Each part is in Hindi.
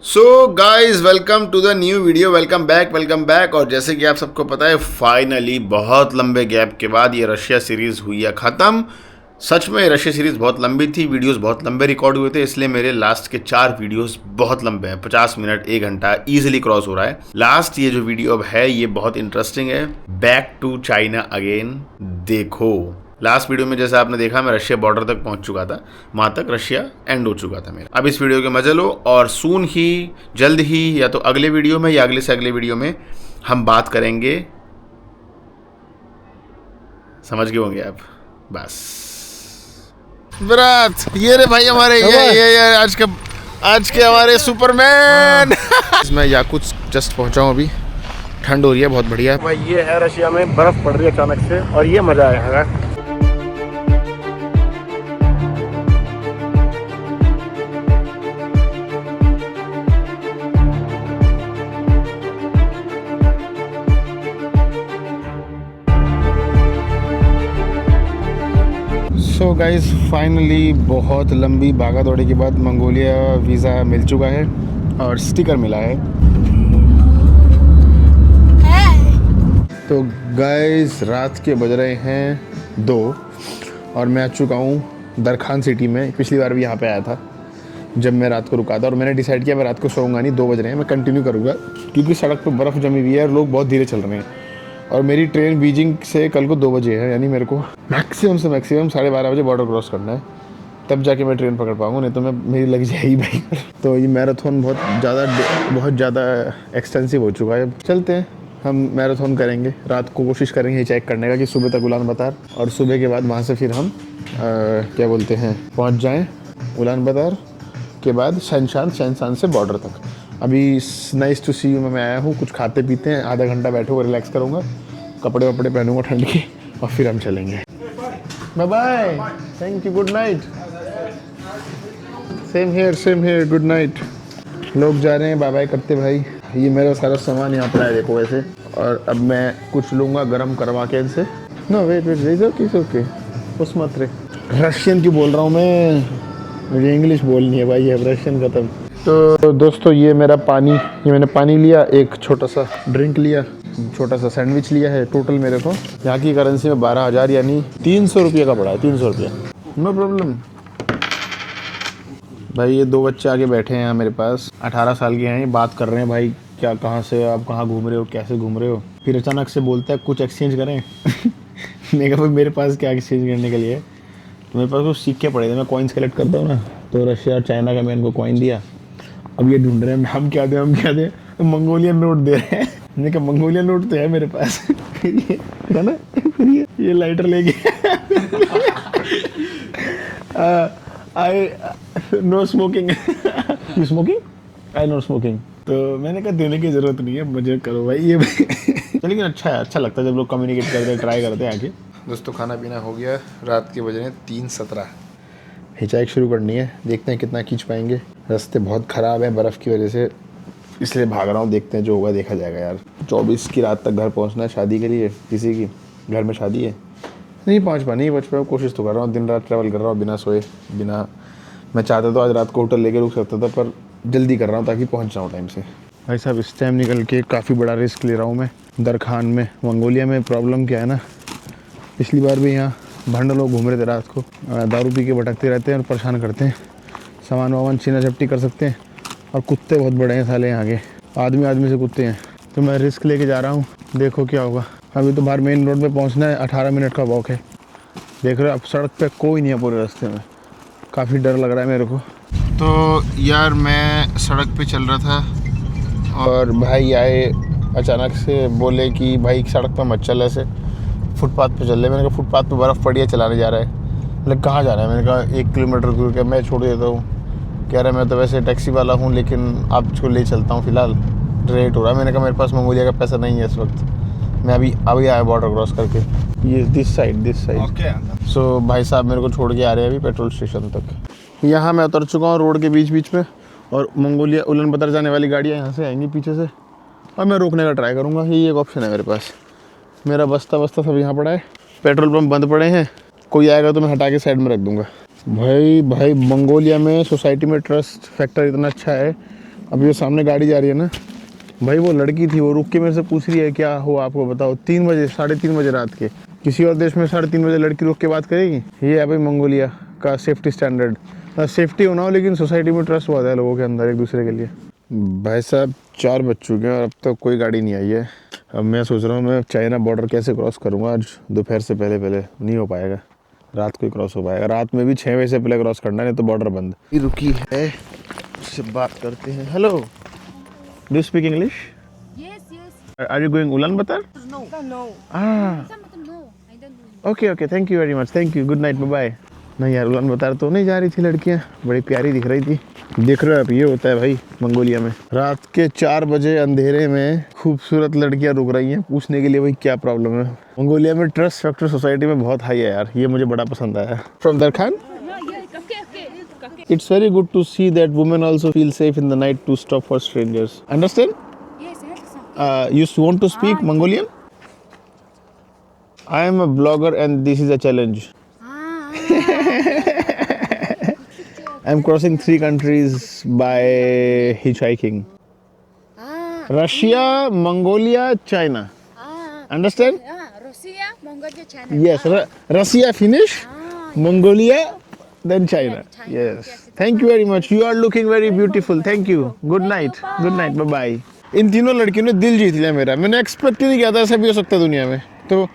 So guys welcome to the new video. Welcome back. और जैसे कि आप सबको पता है, फाइनली बहुत लंबे गैप के बाद ये रशिया सीरीज़ हुई है ख़त्म। सच में रशिया सीरीज़ बहुत लंबी थी, वीडियोस बहुत लंबे रिकॉर्ड हुए थे, इसलिए मेरे लास्ट के 4 वीडियोस बहुत लंबे हैं। 50 मिनट 1 घंटा इजीली क्रॉस हो रहा है। लास्ट ये जो वीडियो अब है ये बहुत इंटरेस्टिंग है। Back to China again. देखो लास्ट वीडियो में जैसा आपने देखा, मैं रशिया बॉर्डर तक पहुंच चुका था, वहां तक रशिया एंड हो चुका था मेरा। अब इस वीडियो के मजे लो और सून ही, जल्द ही, या तो अगले वीडियो में या अगले से अगले वीडियो में हम बात करेंगे। समझ गए होंगे आप। बस विराट, ये रे भाई हमारे, ये आज के हमारे सुपरमैन। मैं याकुत्स्क जस्ट पहुंचा हूं अभी। ठंड हो रही है बहुत बढ़िया भाई। ये है रशिया में बर्फ पड़ रही है अचानक से और ये मजा आएगा। सो गाइज फाइनली बहुत लंबी भागा दौड़ी के बाद मंगोलिया वीज़ा मिल चुका है और स्टिकर मिला है। तो गाइज रात के बज रहे हैं 2 और मैं आ चुका हूँ दरखान सिटी में। पिछली बार भी यहाँ पे आया था जब मैं रात को रुका था और मैंने डिसाइड किया मैं रात को सोऊंगा नहीं। 2 बज रहे हैं, मैं कंटिन्यू करूँगा क्योंकि सड़क पर बर्फ़ जमी हुई है और लोग बहुत धीरे चल रहे हैं। और मेरी ट्रेन बीजिंग से कल को 2 बजे है, यानी मेरे को मैक्सिमम से मैक्सिमम 12:30 बजे बॉर्डर क्रॉस करना है, तब जाके मैं ट्रेन पकड़ पाऊँगा, नहीं तो मैं मेरी लग जाएगी भाई। तो ये मैराथन बहुत ज़्यादा एक्सटेंसिव हो चुका है। चलते हैं, हम मैराथन करेंगे, रात को कोशिश करेंगे चेक करने का कि सुबह तक उलान बातार, और सुबह के बाद वहाँ से फिर हम क्या बोलते हैं पहुँच जाएँ उलान बातार के बाद शैनशान से बॉर्डर तक। अभी नाइस टू सी यू में मैं आया हूँ, कुछ खाते पीते हैं, आधा घंटा बैठूँगा, रिलैक्स करूँगा, कपड़े वपड़े पहनूँगा ठंड के और फिर हम चलेंगे। Bye bye, thank you, good night. Same here, good night. लोग जा रहे हैं बाय बाय करते भाई। ये मेरा सारा सामान यहाँ पर है देखो वैसे, और अब मैं कुछ लूँगा गर्म करवा के इनसे। नो वेट ओके उस मत रे। रशियन क्यों बोल रहा हूँ मैं, मुझे इंग्लिश बोलनी है भाई, अब रशियन खत्म। तो दोस्तों ये मेरा पानी, ये मैंने पानी लिया, एक छोटा सा ड्रिंक लिया, छोटा सा सैंडविच लिया है। टोटल मेरे को यहाँ की करेंसी में 12,000 यानी 300 रुपये का पड़ा है। 300 रुपये, नो प्रॉब्लम भाई। ये 2 बच्चे आगे बैठे हैं यहाँ मेरे पास, 18 साल के हैं, ये बात कर रहे हैं भाई क्या, कहाँ से आप, कहाँ घूम रहे हो, कैसे घूम रहे हो। फिर अचानक से बोलता है कुछ एक्सचेंज करें। मैं कहा भाई मेरे पास क्या एक्सचेंज करने के लिए, तो मेरे पास कुछ सिक्के पड़े थे, मैं कॉइन्स कलेक्ट करता हूँ ना, तो रशिया और चाइना का मैं इनको कॉइन दिया। अब ये ढूंढ रहे हैं हम क्या दें, तो मंगोलियन नोट दे रहे हैं। मैंने कहा मंगोलियन नोट तो है मेरे पास। फिर ये है ना, फिर ये लाइटर लेके I know smoking. You smoking? I know smoking. तो मैंने कहा देने की ज़रूरत नहीं है, मजे करो भाई ये। लेकिन अच्छा लगता है जब लोग कम्युनिकेट करते हैं, ट्राई करते हैं आके। दोस्तों खाना पीना हो गया, रात के बज रहे हैं 3:17। हिचाइक शुरू करनी है, देखते हैं कितना खींच पाएंगे। रास्ते बहुत ख़राब है बर्फ़ की वजह से, इसलिए भाग रहा हूँ, देखते हैं जो होगा देखा जाएगा यार। 24 की रात तक घर पहुँचना है शादी के लिए, किसी की घर में शादी है। नहीं पहुँच पाया, कोशिश तो कर रहा हूँ, दिन रात ट्रैवल कर रहा हूँ बिना सोए बिना। मैं चाहता तो आज रात को होटल लेके रुक सकता था, पर जल्दी कर रहा हूँ ताकि पहुँच जाऊँ टाइम से। भाई साहब इस टाइम निकल के काफ़ी बड़ा रिस्क ले रहा हूँ मैं दरखान में। मंगोलिया में प्रॉब्लम क्या है ना, पिछली बार भी यहाँ भंड लोग घूम रहे थे रात को, दारू पी के भटकते रहते हैं और परेशान करते हैं, सामान वामान छीना झपटी कर सकते हैं, और कुत्ते बहुत बड़े हैं साले यहाँ के, आदमी से कुत्ते हैं। तो मैं रिस्क लेके जा रहा हूँ, देखो क्या होगा। अभी तो बाहर मेन रोड पे पहुँचना है, 18 मिनट का वॉक है। देख रहे हो अब सड़क पे कोई नहीं है पूरे रास्ते में, काफ़ी डर लग रहा है मेरे को। तो यार मैं सड़क पे चल रहा था और भाई आए अचानक से, बोले कि भाई सड़क पर मत चल, ऐसे फुटपाथ पे चल रहे। मैंने कहा फुटपाथ पे बर्फ़ पड़ी है, चलाने जा रहा है। मतलब कहाँ जा रहा है, मैंने कहा 1 किलोमीटर दूर, क्या मैं छोड़ देता हूँ। कह रहा है मैं तो वैसे टैक्सी वाला हूँ लेकिन आपको ले चलता हूँ, फ़िलहाल रेट हो रहा है। मैंने कहा मेरे पास मंगोलिया का पैसा नहीं है इस वक्त, मैं अभी आया बॉर्डर क्रॉस करके, ये दिस साइड। सो भाई साहब मेरे को छोड़ के आ रहे हैं अभी पेट्रोल स्टेशन तक। यहाँ मैं उतर चुका हूँ रोड के बीच में, और मंगोलिया उलान बातर जाने वाली गाड़ियाँ यहाँ से आएंगी पीछे से, और मैं रोकने का ट्राई करूँगा। ये एक ऑप्शन है मेरे पास। मेरा बस्ता सब यहाँ पड़ा है, पेट्रोल पंप बंद पड़े हैं, कोई आएगा तो मैं हटा के साइड में रख दूँगा। भाई मंगोलिया में सोसाइटी में ट्रस्ट फैक्टर इतना अच्छा है अब ये सामने गाड़ी जा रही है ना भाई, वो लड़की थी, वो रुक के मेरे से पूछ रही है क्या हुआ आपको बताओ। 3 बजे 3:30 बजे रात के, किसी और देश में 3:30 बजे लड़की रुक के बात करेगी? ये है भाई मंगोलिया का सेफ्टी स्टैंडर्ड। सेफ्टी होना हो लेकिन सोसाइटी में ट्रस्ट बहुत है लोगों के अंदर एक दूसरे के लिए। भाई साहब 4 बज चुके हैं और अब तक कोई गाड़ी नहीं आई है। अब मैं सोच रहा हूँ मैं चाइना बॉर्डर कैसे क्रॉस करूँगा आज दोपहर से पहले। नहीं हो पाएगा, रात को ही क्रॉस हो पाएगा। रात में भी 6 बजे से पहले क्रॉस करना, नहीं तो बॉर्डर बंद। रुकी है, उससे बात करते हैं। Hello, do you speak English? Are you going Ulaanbaatar? No. No, I don't do. Okay, thank you very much, thank you, good night, bye bye. नहीं यार, उलानबातर तो नहीं जा रही थी लड़कियां, बड़ी प्यारी दिख रही थी। देख रहे हो आप, ये होता है भाई मंगोलिया में। रात के 4 बजे अंधेरे में खूबसूरत लड़कियां रुक रही हैं पूछने के लिए भाई क्या प्रॉब्लम है। मंगोलिया में ट्रस्ट फैक्टर सोसाइटी में बहुत हाई है यार, ये मुझे बड़ा पसंद आया। From Darkhan, it's very good to see that women also feel safe in the night to stop for strangers. Understand? Yes, yes. You want to speak Mongolian? I am a blogger and this is a challenge. I am crossing 3 countries by hitchhiking. Russia, Mongolia, China. Understand? Russia, Mongolia, China. Yes, Russia finish, Mongolia, then China. Yes. Thank you very much. You are looking very beautiful. Thank you. Good night. Good night. Bye bye. इन तीनों लड़कियों ने दिल जीत लिया मेरा। मैंने एक्सपेक्ट ही नहीं किया था ऐसा भी हो सकता है दुनिया में। तो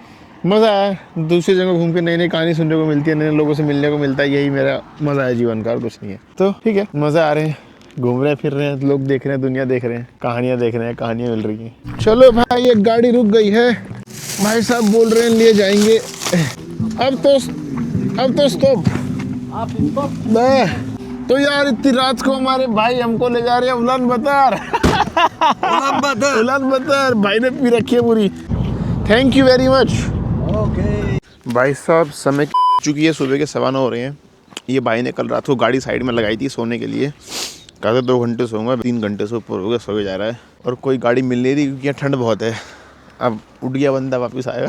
मज़ा आया, दूसरी जगह घूम के नई नई कहानी सुनने को मिलती है, नए लोगों से मिलने को मिलता है। यही मेरा मज़ा है जीवन का, और कुछ नहीं है। तो ठीक है, मज़ा आ रहे हैं, घूम रहे हैं, फिर रहे हैं, लोग देख रहे हैं, दुनिया देख रहे हैं, कहानियाँ देख रहे हैं, कहानियाँ मिल रही हैं। चलो भाई, एक गाड़ी रुक गई है, भाई साहब बोल रहे हैं लिए जाएंगे। अब तो स्टॉप। तो यार इतनी रात को हमारे भाई हमको ले जा रहे हैं उलानबातर। उलानबातर भाई ने पी रखी है पूरी। Thank you very much. Okay भाई साहब, समय चुकी है, सुबह के 9:15 हो रहे हैं। ये भाई ने कल रात को गाड़ी साइड में लगाई थी सोने के लिए, कहा था 2 घंटे सोऊंगा, 3 घंटे से ऊपर हो गया, सो जा रहा है। और कोई गाड़ी मिल नहीं रही क्योंकि यहाँ ठंड बहुत है। अब उठ गया बंदा, वापस आएगा।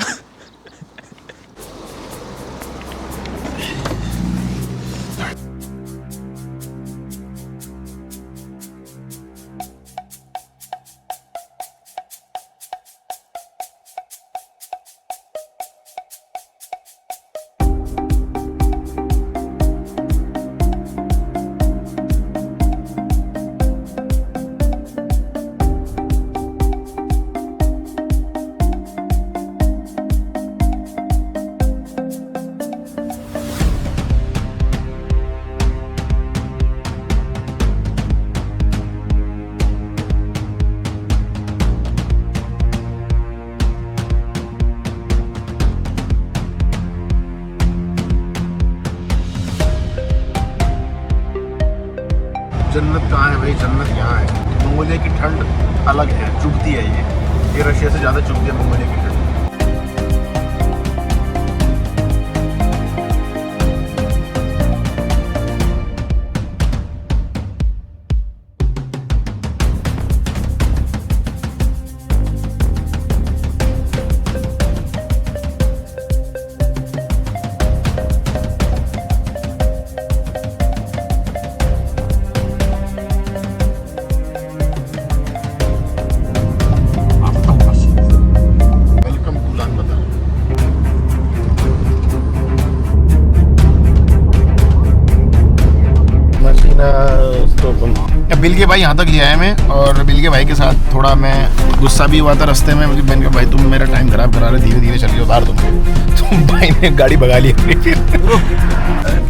जन्नत कहाँ है भाई, जन्नत यहाँ है। मंगोलिया की ठंड अलग है, चुभती है ये रशिया से ज़्यादा चुभती है मंगोलिया की ठंड। बिल के भाई यहाँ तक ले आए मैं, और बिल के भाई के साथ थोड़ा मैं गुस्सा भी हुआ था रास्ते में। मैंने कहा भाई तुम मेरा टाइम खराब करा रहे, धीरे धीरे चलिए उतार तुम भाई ने गाड़ी भगा ली अपनी। फिर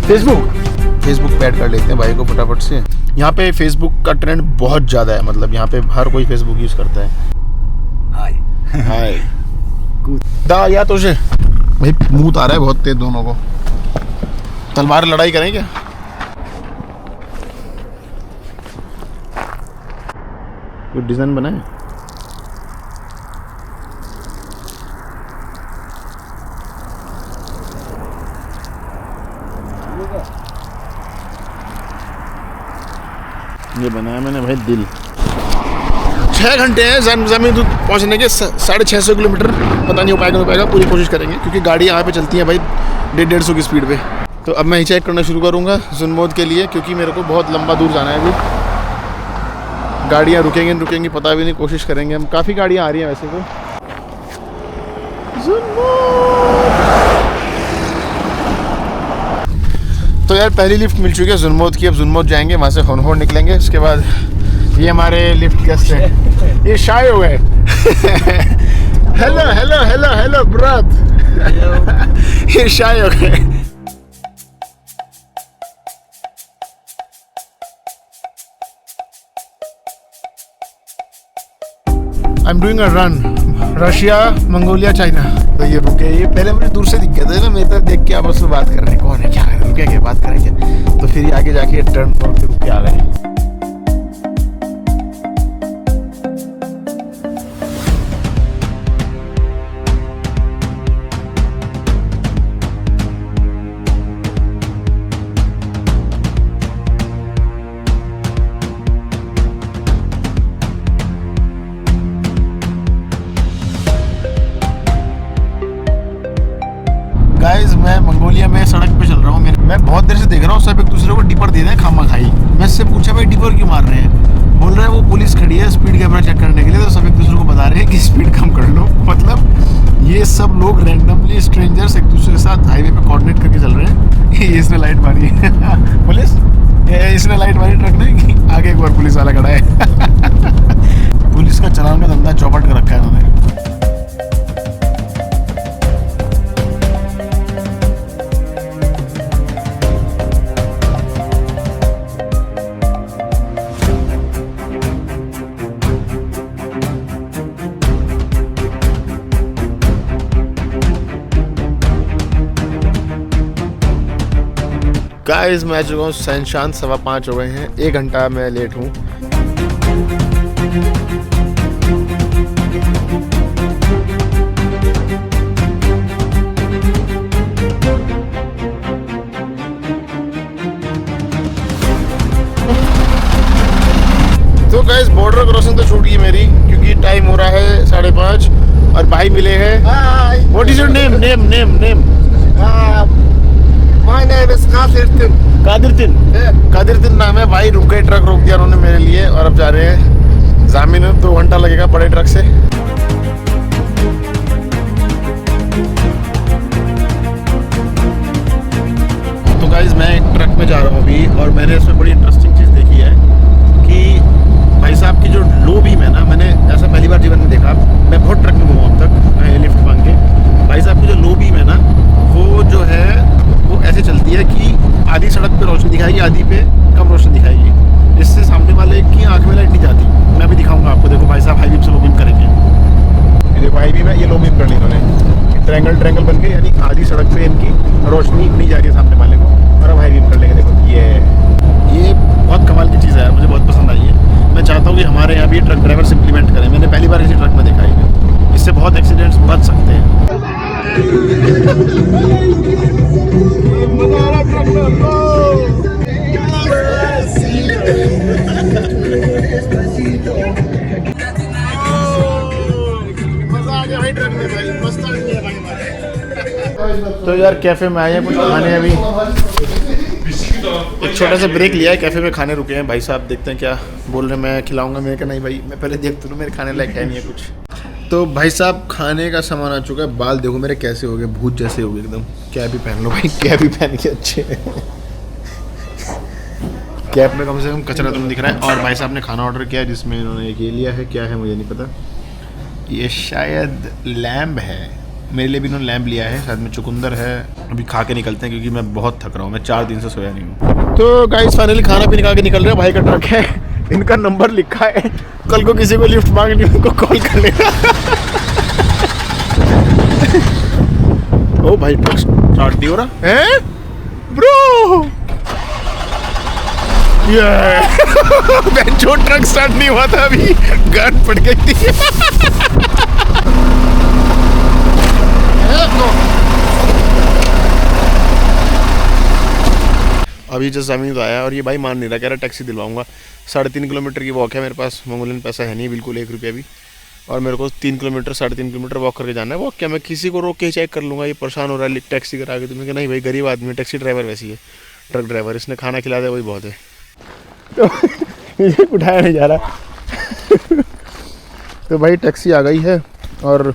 फेसबुक पे ऐड कर लेते हैं भाई को फटाफट से। यहाँ पे फेसबुक का ट्रेंड बहुत ज़्यादा है, मतलब यहाँ पे हर कोई फेसबुक यूज़ करता है। हाय दा या तो भाई मुँह आ रहा है बहुत तेज दोनों को। तलवार लड़ाई करें क्या? कोई डिज़ाइन बनाए? ये बनाया मैंने भाई दिल। 6 घंटे हैं ज़मीन पहुंचने के, 650 किलोमीटर। पता नहीं हो पाएगा, पूरी कोशिश करेंगे क्योंकि गाड़ी यहाँ पे चलती है भाई 150 की स्पीड पे। तो अब मैं हिचहाइक करना शुरू करूँगा जुनमोद के लिए, क्योंकि मेरे को बहुत लंबा दूर जाना है अभी। गाड़ियाँ रुकेंगी पता भी नहीं, कोशिश करेंगे हम। काफ़ी गाड़ियाँ आ रही हैं वैसे तो। तो यार पहली लिफ्ट मिल चुकी है जुनमोद की। अब जुनमोद जाएंगे, वहाँ से होनहोर निकलेंगे। उसके बाद ये हमारे लिफ्ट गेस्ट हैं, ये शाय हो गए। Hello hello hello hello ब्रद। ये शाय हो गए। I am doing a run, Russia, Mongolia, China. तो ये रुके, ये पहले मुझे दूर से दिख गए थे ना, मैं तो देख के आपस में बात कर रहे हैं, कौन है, क्या कर रहे, क्या बात करेंगे। तो फिर ये आगे जाके टर्न के रुक के आ गए। गाइस मैं मंगोलिया में सड़क पे चल रहा हूँ। मैं बहुत देर से देख रहा हूँ सब एक दूसरे को डिपर दे रहे हैं खामा खाई। मैं इससे पूछा भाई डिपर क्यों मार रहे हैं, बोल रहे हैं वो पुलिस खड़ी है स्पीड कैमरा चेक करने के लिए, तो सब एक दूसरे को बता रहे हैं कि स्पीड कम कर लो। मतलब ये सब लोग रैंडमली स्ट्रेंजर्स एक दूसरे के साथ हाईवे पे कोऑर्डिनेट करके चल रहे हैं। ये इसने लाइट मारी है पुलिस, इसने लाइट मारी ट्रक ने कि आगे एक बार पुलिस वाला खड़ा है। पुलिस का चलान का धंधा चौपट कर रखा है इन्होंने। गाइस मैं आ चुका हूँ सैनशान, 5:15 हो गए हैं, 1 घंटा मैं लेट हूँ। तो गाइस बॉर्डर क्रॉसिंग तो छूट गई मेरी, क्योंकि टाइम हो रहा है 5:30 और भाई मिले हैं। What is your name? Name My name is Kadirtin. कादिरतिन नाम है भाई। रुक गए, ट्रक रोक दिया उन्होंने मेरे लिए और अब जा रहे हैं जामिन। 2 घंटा लगेगा बड़े ट्रक से। तो गाइज मैं एक ट्रक में जा रहा हूँ अभी, और मैंने इसमें बड़ी इंटरेस्टिंग चीज़ देखी है कि भाई साहब की जो लो बीम है ना, मैंने ऐसा पहली बार जीवन में देखा। मैं बहुत ट्रक में घूमा अब तक लिफ्ट मांग के। भाई साहब की जो लो बीम है ना, वो जो है वो ऐसे चलती है कि आधी सड़क पे रोशनी दिखाएगी, आधी पे कम रोशनी दिखाएगी। इससे सामने वाले की आंख में लाइट नहीं जाती। मैं अभी दिखाऊंगा आपको। देखो भाई साहब हाई बीम से लो बीम करेंगे। ये देखो हाई बीम है, ये लो बीम कर ली इन्होंने। ट्रायंगल बन के, यानी आधी सड़क पे इनकी रोशनी नहीं जा रही है सामने वाले को, और अब हाई बीम कर लेंगे। देखो ये बहुत कमाल की चीज़ है, मुझे बहुत पसंद आई है। मैं चाहता हूँ कि हमारे यहाँ भी ट्रक ड्राइवर्स इम्प्लीमेंट करें। मैंने पहली बार किसी ट्रक में देखा है। इससे बहुत एक्सीडेंट्स बच सकते हैं। तो यार कैफे में आए हैं कुछ खाने। अभी एक छोटा सा ब्रेक लिया है, कैफे में खाने रुके हैं। भाई साहब देखते हैं क्या बोल रहे हैं। मैं खिलाऊंगा, मैंने कहा नहीं भाई मैं पहले देखता हूँ, मेरे खाने लायक है नहीं है कुछ। तो भाई साहब खाने का सामान आ चुका है। बाल देखो मेरे कैसे हो गए, भूत जैसे हो गए एकदम। कैप भी पहन लो भाई, कैप भी पहन के अच्छे। कैप में कम से कम कचरा तो नहीं दिख रहा है। और भाई साहब ने खाना ऑर्डर किया है, जिसमें इन्होंने एक ये लिया है, क्या है मुझे नहीं पता। ये शायद लैम्ब है, मेरे लिए भी इन्होंने लैम्ब लिया है। शायद में चुकंदर है। अभी खा के निकलते हैं क्योंकि मैं बहुत थक रहा हूँ। मैं 4 दिन से सोया नहीं हूँ। तो गाइस फाइनली खाना भी खा के निकल रहे हैं। भाई का ट्रक है, इनका नंबर लिखा है। कल को किसी को लिफ्ट मांगनी हो उनको कॉल कर लेना। ओ भाई ट्रक स्टार्ट नहीं हो रहा है ब्रो। ये जो ट्रक स्टार्ट नहीं हुआ था, अभी गार्ड पड़ गई थी। अभी जस्ट ज़मीन तो आया और ये भाई मान नहीं रहा, कह रहा टैक्सी दिलवाऊंगा। 3.5 किलोमीटर की वॉक है, मेरे पास मामूलन पैसा है नहीं बिल्कुल 1 रुपया भी, और मेरे को 3 किलोमीटर 3.5 किलोमीटर वॉक करके जाना है। वॉक क्या, मैं किसी को रोक के चेक कर लूँगा, ये परेशान हो रहा है टैक्सी करा के। तुम्हें कि नहीं भाई गरीब आदमी, टैक्सी ड्राइवर वैसी है, ट्रक ड्राइवर, इसने खाना खिला दिया वही बहुत है। तो ये उठाया नहीं जा रहा, तो भाई टैक्सी आ गई है और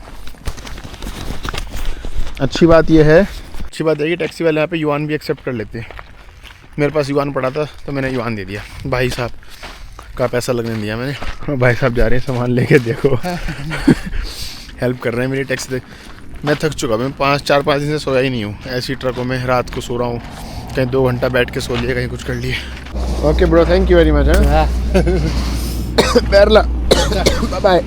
अच्छी बात यह है कि टैक्सी वाले यहाँ पे युआन भी एक्सेप्ट कर लेते हैं। मेरे पास युआन पड़ा था तो मैंने युआन दे दिया, भाई साहब का पैसा लगने दिया मैंने। और भाई साहब जा रहे हैं सामान लेके, देखो हेल्प कर रहे हैं मेरी टैक्सी। मैं थक चुका, मैं 4-5 दिन से सोया ही नहीं हूँ। ऐसी ट्रकों में रात को सो रहा हूँ, कहीं 2 घंटा बैठ के सो लिए, कहीं कुछ कर लिए। Okay bro, thank you very much. पैरला बाय।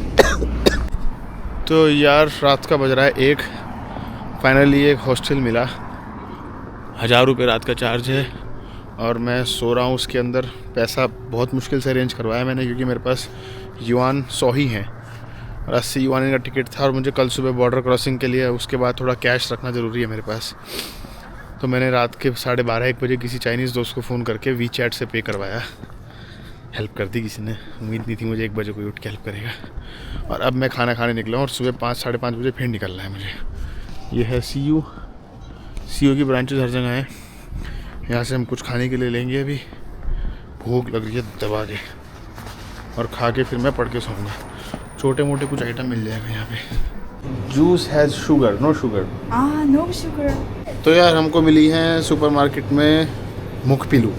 तो यार रात का बज रहा है 1। फाइनली एक हॉस्टल मिला, 1000 रुपये रात का चार्ज है और मैं सो रहा हूँ उसके अंदर। पैसा बहुत मुश्किल से अरेंज करवाया मैंने क्योंकि मेरे पास युआन 100 ही हैं और 80 युआन का टिकट था और मुझे कल सुबह बॉर्डर क्रॉसिंग के लिए उसके बाद थोड़ा कैश रखना ज़रूरी है मेरे पास। तो मैंने रात के 12:30-1 बजे किसी चाइनीज़ दोस्त को फ़ोन करके वीचैट से पे करवाया। हेल्प कर दी किसी ने, उम्मीद नहीं थी मुझे 1 बजे कोई उठ के हेल्प करेगा। और अब मैं खाना खाने निकला हूँ और सुबह 5-5:30 बजे फिर निकलना है मुझे। ये है सीयू की ब्रांचेस हर जगह हैं। यहाँ से हम कुछ खाने के लिए लेंगे, अभी भूख लग रही है दबा के, और खा के फिर मैं पढ़ के सोऊंगा। छोटे मोटे कुछ आइटम मिल जाएगा यहाँ पे। Juice has sugar, no sugar. No sugar. तो यार हमको मिली है सुपरमार्केट में मुखपिलू।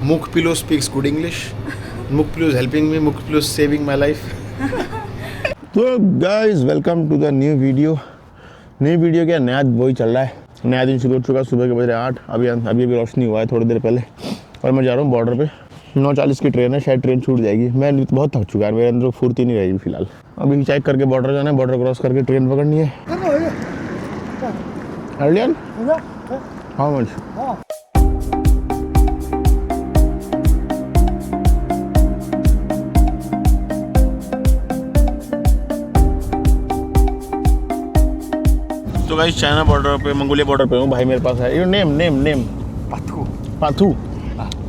मुखपिलू स्पीक्स गुड इंग्लिश। मुखपिलू इज हेल्पिंग मी, मुखपिलू सेविंग माई लाइफ। तो guys welcome to the new video. क्या नया वही चल रहा है, नया दिन शुरू हो चुका। सुबह के बज रहे 8, अभी रोशनी हुआ है थोड़ी देर पहले और मैं जा रहा हूँ बॉर्डर पे। 9:40 की ट्रेन है, शायद ट्रेन छूट जाएगी। मैं बहुत थक चुका है, मेरे अंदर फुर्ती नहीं रहेगी फिलहाल। अभी चेक करके बॉर्डर जाना है, बॉर्डर क्रॉस करके ट्रेन पकड़नी है। अर्लियन हाउ मच? तो भाई चाइना बॉर्डर पे, मंगोलिया बॉर्डर पे हूँ। भाई मेरे पास है, योर नेम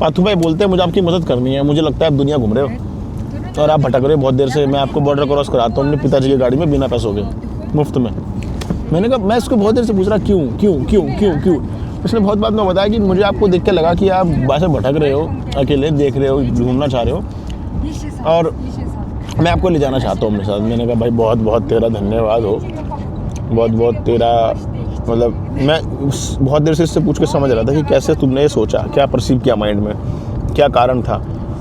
पाथू भाई बोलते हैं मुझे आपकी मदद करनी है। मुझे लगता है आप दुनिया घूम रहे हो और आप भटक रहे हो बहुत देर से। मैं आपको बॉर्डर क्रॉस कराता हूँ अपने पिताजी की गाड़ी में बिना पैसों के, मुफ्त में। मैंने कहा, मैं इसको बहुत देर से पूछ रहा क्यों। उसने बहुत बात में बताया कि मुझे आपको देख के लगा कि आप बाहर से भटक रहे हो, अकेले देख रहे हो, घूमना चाह रहे हो और मैं आपको ले जाना चाहता हूँ अपने साथ। मैंने कहा भाई बहुत बहुत तेरा धन्यवाद हो, बहुत तेरा, मतलब मैं बहुत देर से इससे पूछ के समझ रहा था कि कैसे तुमने ये सोचा, क्या परसीव किया माइंड में, क्या कारण था।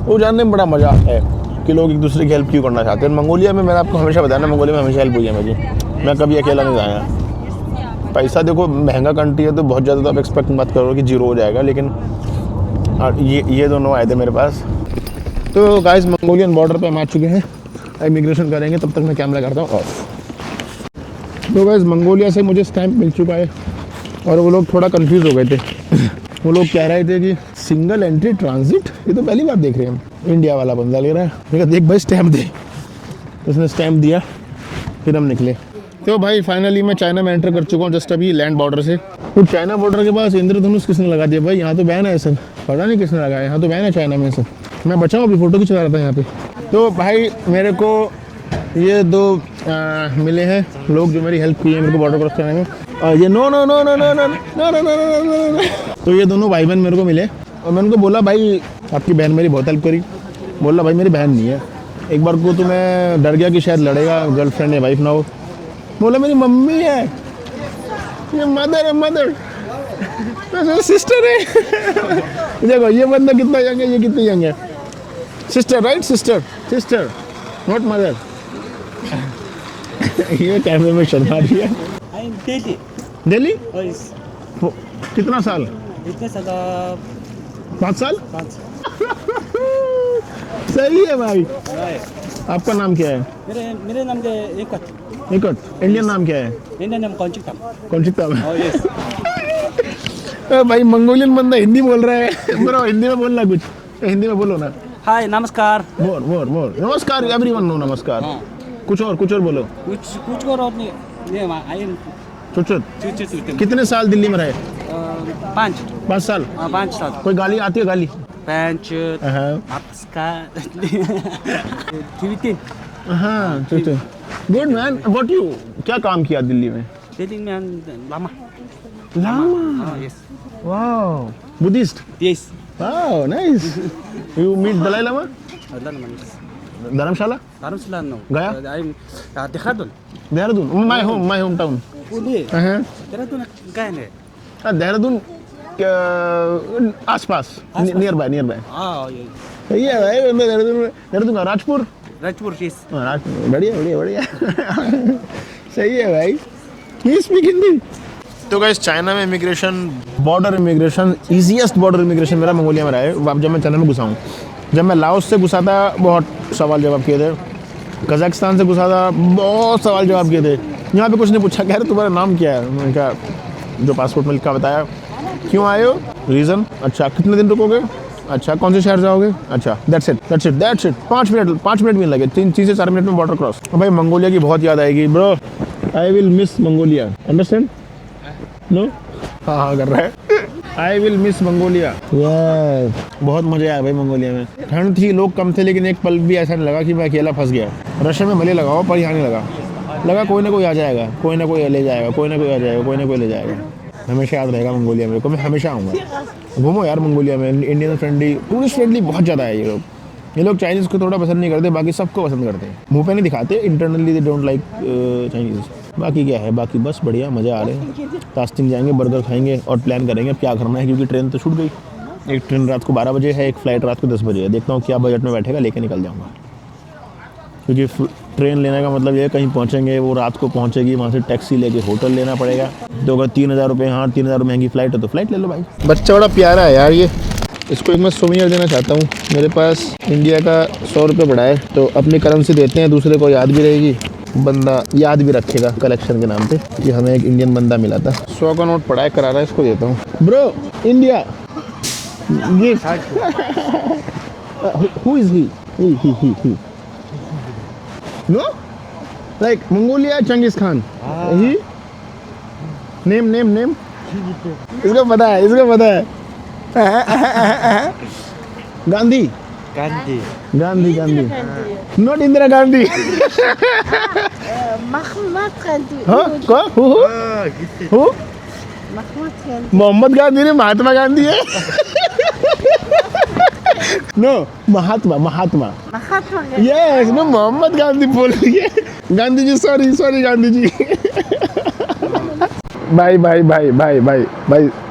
वो जानने में बड़ा मज़ा आता है कि लोग एक दूसरे की हेल्प क्यों करना चाहते हैं। मंगोलिया में मैंने आपको हमेशा बताया ना, मंगोलिया में हमेशा हेल्प हुई है मेरी। मैं कभी अकेला नहीं आया। पैसा देखो महंगा कंट्री है तो बहुत ज़्यादा तो आप एक्सपेक्ट मत करो कि जीरो हो जाएगा, लेकिन ये दोनों आए थे मेरे पास। तो गाइस मंगोलियन बॉर्डर पे हम आ चुके हैं, इमिग्रेशन करेंगे, तब तक मैं कैमरा करता हूँ ऑफ। तो गाइस मंगोलिया से मुझे स्टैंप मिल चुका है और वो लोग थोड़ा कंफ्यूज हो गए थे। वो लोग कह रहे थे कि सिंगल एंट्री ट्रांजिट, ये तो पहली बार देख रहे हैं हम। इंडिया वाला बंदा ले रहा है, मैं कहा देख भाई स्टैंप दे। उसने स्टैंप दिया, फिर हम निकले। तो भाई फाइनली मैं चाइना में एंटर कर चुका हूँ, जस्ट अभी लैंड बॉर्डर से। तो चाइना बॉर्डर के पास इंद्रधनुष किसने लगा दिया भाई? यहाँ तो बैन है सर, पता नहीं किसने लगाया, यहाँ तो बैन है चाइना में सर। मैं बचा हूँ, अभी फोटो खिंचवा रहा था यहाँ पे। तो भाई मेरे को ये 2 मिले हैं लोग जो मेरी हेल्प की है मेरे को बॉर्डर क्रॉस करने में। ये नो। तो ये दोनों भाई बहन मेरे को मिले और मैंने उनको बोला भाई आपकी बहन मेरी बहुत हेल्प करी। बोला भाई मेरी बहन नहीं है, एक बार को तो मैं डर गया कि शायद लड़ेगा, गर्लफ्रेंड या वाइफ ना हो। बोला मेरी मम्मी है, ये मदर है, मदर सिस्टर है। देखो ये बंदा कितना यंग है, ये कितनी यंग है। Sister right, sister not mother. ये कैमरे में शर्मा रही है। दिल्ली कितना साल? 5 साल। सही है भाई। आपका नाम क्या है? मेरे नाम के निकट। इंडियन नाम क्या है? इंडियन नाम कौनचिकता। भाई मंगोलियन बंदा हिंदी बोल रहा है। ब्रो हिंदी में बोलना, कुछ हिंदी में बोलो ना। हाय नमस्कार। मोर नमस्कार, एवरीवन नो नमस्कार। हाँ। कुछ और बोलो। कुछ और नहीं आई चुट। कितने साल दिल्ली में रहे? 5 साल। 5 साल। कोई गाली आती है? गाली पैंच हाँ गुड मैन। व्हाट यू, क्या काम किया दिल्ली में? दिल्ली में lama. Yes. Wow, Buddhist. Yes. Wow nice. You meet Dalai Lama? Dharamshala Darussalam no. Gaya? I'm Dehradun. Dehradun my home town Pune. हाँ Dehradun गए ने. देहरादून आसपास नियर बाय हाँ ये. सही है भाई देहरादून का राजपुर राजपुर चीज. बढ़िया सही है भाई ही स्पीक हिंदी तो गाइस चाइना में immigration border immigration easiest border immigration मेरा मंगोलिया में रहा है अब जब मैं चाइना में घुसा हूँ जब मैं लाओस से घुसा था बहुत सवाल जवाब किए थे कजाकिस्तान से घुसा था बहुत सवाल जवाब किए थे यहाँ पे कुछ नहीं पूछा कह रहे तुम्हारा नाम क्या है मैंने कहा जो पासपोर्ट में लिखा बताया क्यों आए हो रीज़न अच्छा कितने दिन रुकोगे अच्छा कौन से शहर जाओगे अच्छा दैट्स इट 5 मिनट भी लगे 3 से 4 मिनट में बॉर्डर क्रॉस भाई मंगोलिया की बहुत याद आएगी bro I will miss Mongolia understand no हाँ कर रहा है आई विल मिस मंगोलिया बहुत मजा आया भाई मंगोलिया में ठंड थी लोग कम थे लेकिन एक पल भी ऐसा नहीं लगा कि मैं अकेला फंस गया रशिया में भले लगाओ पर यहाँ नहीं लगा कोई ना कोई आ जाएगा कोई ना कोई ले जाएगा कोई ना कोई आ जाएगा कोई ना कोई ले जाएगा हमेशा याद रहेगा मंगोलिया में को मैं हमेशा आऊँगा घूमो यार मंगोलिया में इंडियन फ्रेंडली टूरिस्ट फ्रेंडली बहुत ज़्यादा है ये लोग चाइनीज़ को थोड़ा पसंद नहीं करते बाकी सबको पसंद करते हैं मुंह पे नहीं दिखाते internally they don't like Chinese बाकी क्या है बाकी बस बढ़िया मज़ा आ रहे हैं रास्टिंग जाएंगे बर्गर खाएंगे और प्लान करेंगे अब क्या करना है क्योंकि ट्रेन तो छूट गई एक ट्रेन रात को 12 बजे है एक फ़्लाइट रात को 10 बजे है देखता हूँ क्या बजट में बैठेगा लेके निकल जाऊँगा क्योंकि ट्रेन लेने का मतलब ये कहीं पहुँचेंगे वो रात को पहुँचेगी वहाँ से टैक्सी लेके होटल लेना पड़ेगा तो अगर 3,000 रुपये हाँ 3,000 महंगी फ़्लाइट है तो फ़्लाइट ले लो भाई बच्चा बड़ा प्यारा है यार ये इसको एक मैं सोविनियर देना चाहता हूँ मेरे पास इंडिया का 100 रुपये पड़ा है तो अपनी करेंसी देते हैं दूसरे को याद भी रहेगी बंदा याद भी रखेगा कलेक्शन के नाम पे कि हमें एक इंडियन बंदा मिला था 100 का नोट पड़ा है करारा इसको देता हूँ bro India who is he no like Mongolia Genghis Khan he name इसको पता है Gandhi not Indira Gandhi Mahmoud Gandhi. हाँ who Mahmoud Gandhi. Mohammed Gandhi ने महात्मा गांधी है no Mahatma Mahatma Gandhi. Yes no Mohammed Gandhi बोल रही है गांधी जी सॉरी गांधी जी भाई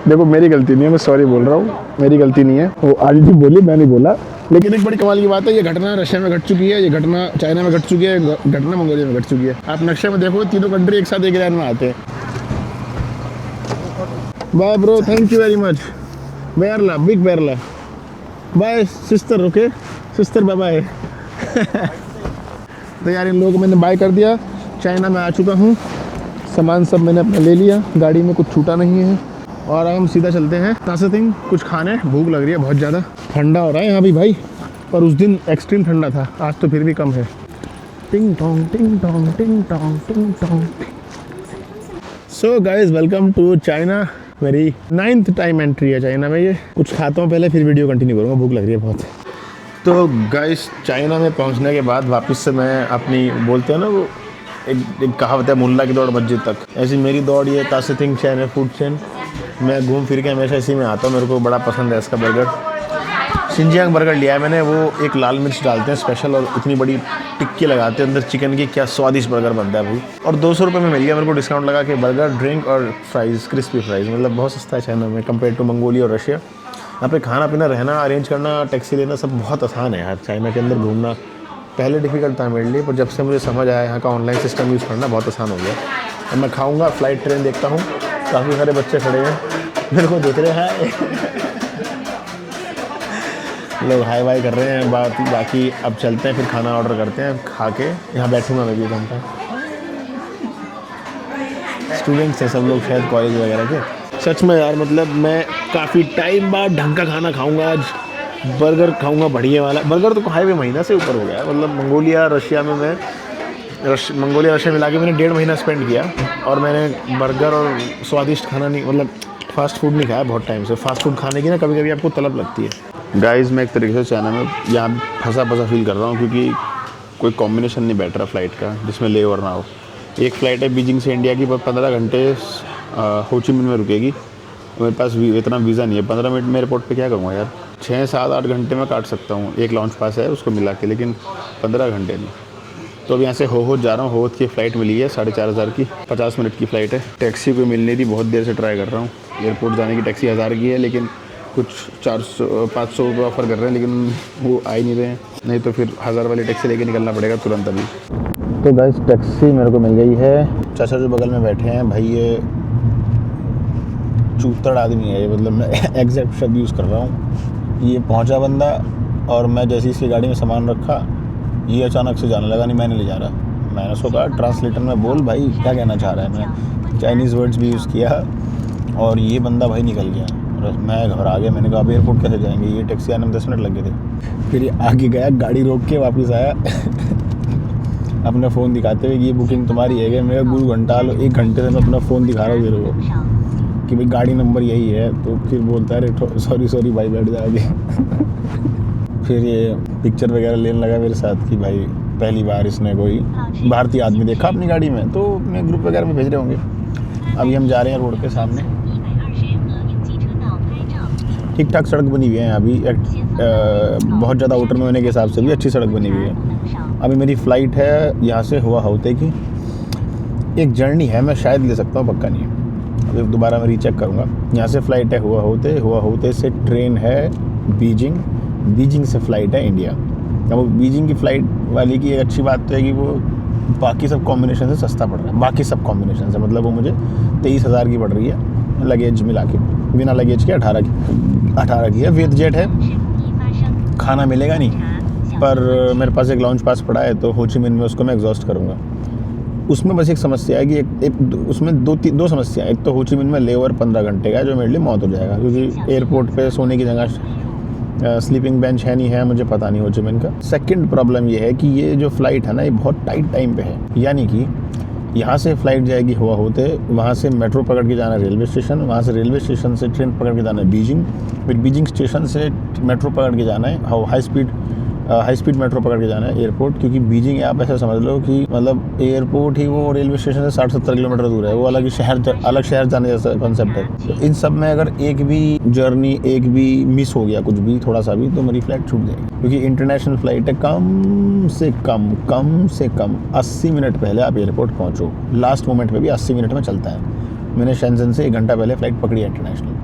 देखो मेरी गलती नहीं है मैं सॉरी बोल रहा हूँ मेरी गलती नहीं है वो आंटी बोली मैं नहीं बोला लेकिन एक बड़ी कमाल की बात है ये घटना रशिया में घट चुकी है ये घटना चाइना में घट चुकी है घटना मंगोलिया में घट चुकी है आप नक्शे में देखो तीनों कंट्री एक साथ एक लाइन में आते हैं bye bro thank you very much Berla big Berla bye sister okay sister bye bye तो यार इन लोगों को मैंने बाय कर दिया चाइना में आ चुका हूँ सामान सब मैंने अपना ले लिया गाड़ी में कुछ छूटा नहीं है और अब हम सीधा चलते हैं तासेतिंग कुछ खाने भूख लग रही है बहुत ज़्यादा ठंडा हो रहा है यहाँ भी भाई पर उस दिन एक्सट्रीम ठंडा था आज तो फिर भी कम है टिंग टोंग टिंग टोंग टिंग टोंग टिंग टोंग so guys welcome to China मेरी 9th टाइम एंट्री है चाइना में ये कुछ खाता हूँ पहले फिर वीडियो कंटिन्यू करूँगा भूख लग रही है बहुत तो गाइस चाइना में पहुँचने के बाद वापस से मैं अपनी बोलते हैं ना वो एक कहावत है मुल्ला की दौड़ मस्जिद तक ऐसी मेरी दौड़ ये तासेतिंग चैन है फूड चैन मैं घूम फिर के हमेशा इसी में आता हूँ मेरे को बड़ा पसंद है इसका बर्गर शिनजियांग बर्गर लिया है मैंने वो एक लाल मिर्च डालते हैं स्पेशल और इतनी बड़ी टिक्की लगाते हैं अंदर चिकन की क्या स्वादिष्ट बर्गर बनता है भाई और 200 रुपये में मिल गया मेरे को डिस्काउंट लगा के बर्गर ड्रिंक और फ्राइज़ क्रिस्पी फ्राइज़ मतलब बहुत सस्ता है चाइना में कंपेयर टू मंगोलिया और रशिया यहाँ पे खाना पीना रहना अरेंज करना टैक्सी लेना सब बहुत आसान है यार चाइना के अंदर घूमना पहले डिफ़िकल्ट था मेरे लिए पर जब से मुझे समझ आया यहाँ का ऑनलाइन सिस्टम यूज़ करना बहुत आसान हो गया अब मैं खाऊंगा फ्लाइट ट्रेन देखता हूँ काफ़ी सारे बच्चे खड़े हैं मेरे को देख रहे हैं लोग हाई वाई कर रहे हैं बाकी अब चलते हैं फिर खाना ऑर्डर करते हैं खा के यहाँ बैठूंगा मैं भी एक घंटा स्टूडेंट्स हैं सब लोग शायद कॉलेज वगैरह के सच में यार मतलब मैं काफ़ी टाइम बाद ढंग का खाना खाऊंगा आज बर्गर खाऊंगा बढ़िया वाला बर्गर तो हाईवे महीना से ऊपर हो गया मतलब मंगोलिया रशिया में मैं मंगोलिया रशिया मिला के मैंने 1.5 महीना स्पेंड किया और मैंने बर्गर और स्वादिष्ट खाना नहीं मतलब फास्ट फूड नहीं खाया बहुत टाइम से फास्ट फूड खाने की ना कभी कभी आपको तलब लगती है गाइस मैं एक तरीके से चाइना में यहाँ फंसा फील कर रहा हूँ क्योंकि कोई कॉम्बिनेशन नहीं बैठ रहा फ़्लाइट का जिसमें ले ओवर ना हो एक फ़्लाइट है बीजिंग से इंडिया की 15 घंटे हो ची मिन्ह में रुकेगी मेरे पास इतना वीज़ा नहीं है, 15 मिनट में एयरपोर्ट पे क्या करूँगा यार। 6 7 8 घंटे में काट सकता हूँ, एक लॉन्च पास है उसको मिला के, लेकिन 15 घंटे नहीं। तो अब यहाँ से होद जा रहा हूँ। होद की फ़्लाइट मिली है 4,500 की, 50 मिनट की फ़्लाइट है। टैक्सी कोई मिल नहीं रही, बहुत देर से ट्राई कर रहा हूँ। एयरपोर्ट जाने की टैक्सी 1000 की है, लेकिन कुछ 400-500 रुपये ऑफ़र कर रहे हैं, लेकिन वो आ ही नहीं रहे हैं। नहीं तो फिर 1000 वाली टैक्सी लेके निकलना पड़ेगा तुरंत अभी। तो गाइस टैक्सी मेरे को मिल गई है। चाचा जो बगल में बैठे हैं भाई, ये चूतड़ आदमी है ये, मतलब मैं एग्जैक्ट शब्द यूज़ कर रहा हूँ। ये पहुँचा बंदा और मैं जैसे इसकी गाड़ी में सामान रखा, ये अचानक से जाने लगा, नहीं मैंने ले जा रहा। मैंने उसको कहा ट्रांसलेटर में बोल भाई क्या कहना चाह रहा है। मैं चाइनीज़ वर्ड्स भी यूज़ किया और ये बंदा भाई निकल गया। और मैं घबरा गया, मैंने कहा अब एयरपोर्ट कैसे जाएंगे, ये टैक्सी आने में 10 मिनट लग गए थे। फिर ये आगे गया, गाड़ी रोक के वापस आया अपना फ़ोन दिखाते हुए कि ये बुकिंग तुम्हारी है क्या। मेरा गुरु घंटा लो, 1 घंटे से मैं अपना फ़ोन दिखा रहा हूँ मेरे को कि भाई गाड़ी नंबर यही है। तो फिर बोलता है अरे सॉरी भाई बैठ जा आगे। फिर ये पिक्चर वगैरह लेने लगा मेरे साथ कि भाई पहली बार इसने कोई भारतीय आदमी देखा अपनी गाड़ी में, तो अपने ग्रुप वगैरह में भेज रहे होंगे। अभी हम जा रहे हैं रोड पे सामने, ठीक ठाक सड़क बनी हुई है अभी, बहुत ज़्यादा आउटर में होने के हिसाब से भी अच्छी सड़क बनी हुई है। अभी मेरी फ़्लाइट है यहाँ से हुआ होते की, एक जर्नी है, मैं शायद ले सकता हूँ, पक्का नहीं है। अभी दोबारा मैं रीचेक करूँगा। यहाँ से फ़्लाइट है हुआ होते से ट्रेन है बीजिंग से फ़्लाइट है इंडिया। अब बीजिंग की फ़्लाइट वाली की एक अच्छी बात तो है कि वो बाकी सब कॉम्बिनेशन से सस्ता पड़ रहा है। बाकी सब कॉम्बिनेशन से मतलब वो मुझे 23,000 की पड़ रही है, लगेज मिला के, बिना लगेज के 18 की है। विद जेट है, खाना मिलेगा नहीं, पर मेरे पास एक लॉन्च पास पड़ा है, तो हो ची मिन्ह में उसको मैं एग्जॉस्ट करूँगा। उसमें बस एक समस्या है कि उसमें दो समस्या है। एक तो हो ची मिन्ह में लेओवर 15 घंटे का है, जो मेरे लिए मौत हो जाएगा, क्योंकि एयरपोर्ट पे सोने की जगह स्लीपिंग बेंच है नहीं है, मुझे पता नहीं हो ची मिन्ह का। सेकंड प्रॉब्लम ये है कि ये जो फ़्लाइट है ना, ये बहुत टाइट टाइम पे है। यानी कि यहाँ से फ़्लाइट जाएगी हुआ होते, वहाँ से मेट्रो पकड़ के जाना है रेलवे स्टेशन, वहाँ से रेलवे स्टेशन से ट्रेन पकड़ के जाना है बीजिंग, फिर बीजिंग स्टेशन से मेट्रो पकड़ के जाना है हाई स्पीड मेट्रो पकड़ के जाना है एयरपोर्ट। क्योंकि बीजिंग आप ऐसा समझ लो कि मतलब एयरपोर्ट ही वो रेलवे स्टेशन से 60-70 किलोमीटर दूर है, वो अलग शहर जाने जैसा कॉन्सेप्ट है। तो इन सब में अगर एक भी जर्नी, एक भी मिस हो गया, कुछ भी थोड़ा सा भी, तो मेरी फ़्लाइट छूट जाएगी। क्योंकि इंटरनेशनल फ़्लाइट है, कम से कम 80 मिनट पहले आप एयरपोर्ट पहुँचो। लास्ट मोमेंट में भी 80 मिनट में चलता है। मैंने शेंजन से 1 घंटा पहले फ़्लाइट पकड़ी है इंटरनेशनल।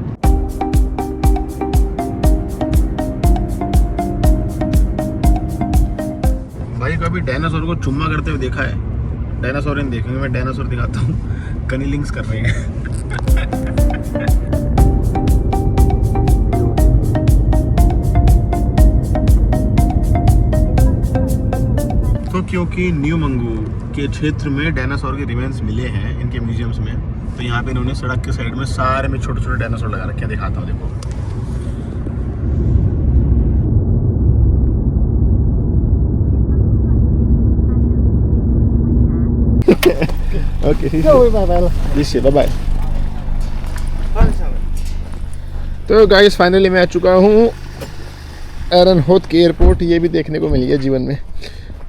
भाई कभी डायनासोर को चुम्मा करते हुए देखा है? डायनासोर इन देखेंगे, मैं डायनासोर दिखाता हूँ। कनीलिंग्स कर रहे हैं। तो क्योंकि न्यू मंगू के क्षेत्र में डायनासोर के रिमेन्स मिले हैं इनके म्यूजियम्स में, तो यहाँ पे इन्होंने सड़क के साइड में सारे में छोटे छोटे डायनासोर लगा रखे हैं। दिखाता हूँ, देखो। Okay bye. तो गाइस फाइनली मैं आ चुका हूँ एरन होथ के एयरपोर्ट। ये भी देखने को मिली है जीवन में,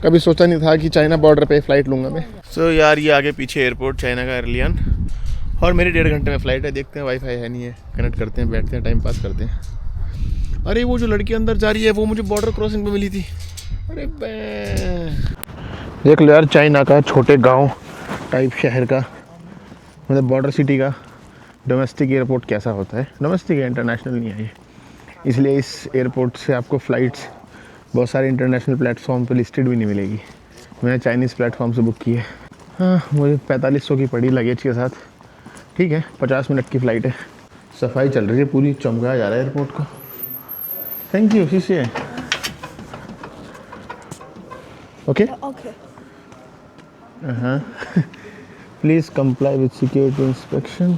कभी सोचा नहीं था कि चाइना बॉर्डर पे फ़्लाइट लूँगा मैं। सो यार ये आगे पीछे एयरपोर्ट चाइना का एयरलियन, और मेरी 1.5 घंटे में फ़्लाइट है। देखते हैं, वाईफाई है नहीं है, कनेक्ट करते हैं, बैठते हैं, टाइम पास करते हैं। अरे वो जो लड़की अंदर जा रही है वो मुझे बॉर्डर क्रॉसिंग पे मिली थी। अरे देख लो यार, चाइना का छोटे गाँव टाइप शहर का, मतलब बॉर्डर सिटी का डोमेस्टिक एयरपोर्ट कैसा होता है। डोमेस्टिक है, इंटरनेशनल नहीं है ये, इसलिए इस एयरपोर्ट से आपको फ़्लाइट्स बहुत सारे इंटरनेशनल प्लेटफॉर्म पे लिस्टेड भी नहीं मिलेगी। मैंने चाइनीज़ प्लेटफॉर्म से बुक की है। हाँ, मुझे 4500 की पड़ी लगेज के साथ। ठीक है, 50 मिनट की फ़्लाइट है। सफाई चल रही है पूरी, चमकाया जा रहा है एयरपोर्ट को। थैंक यू शीशे। ओके हाँ please comply with security inspection.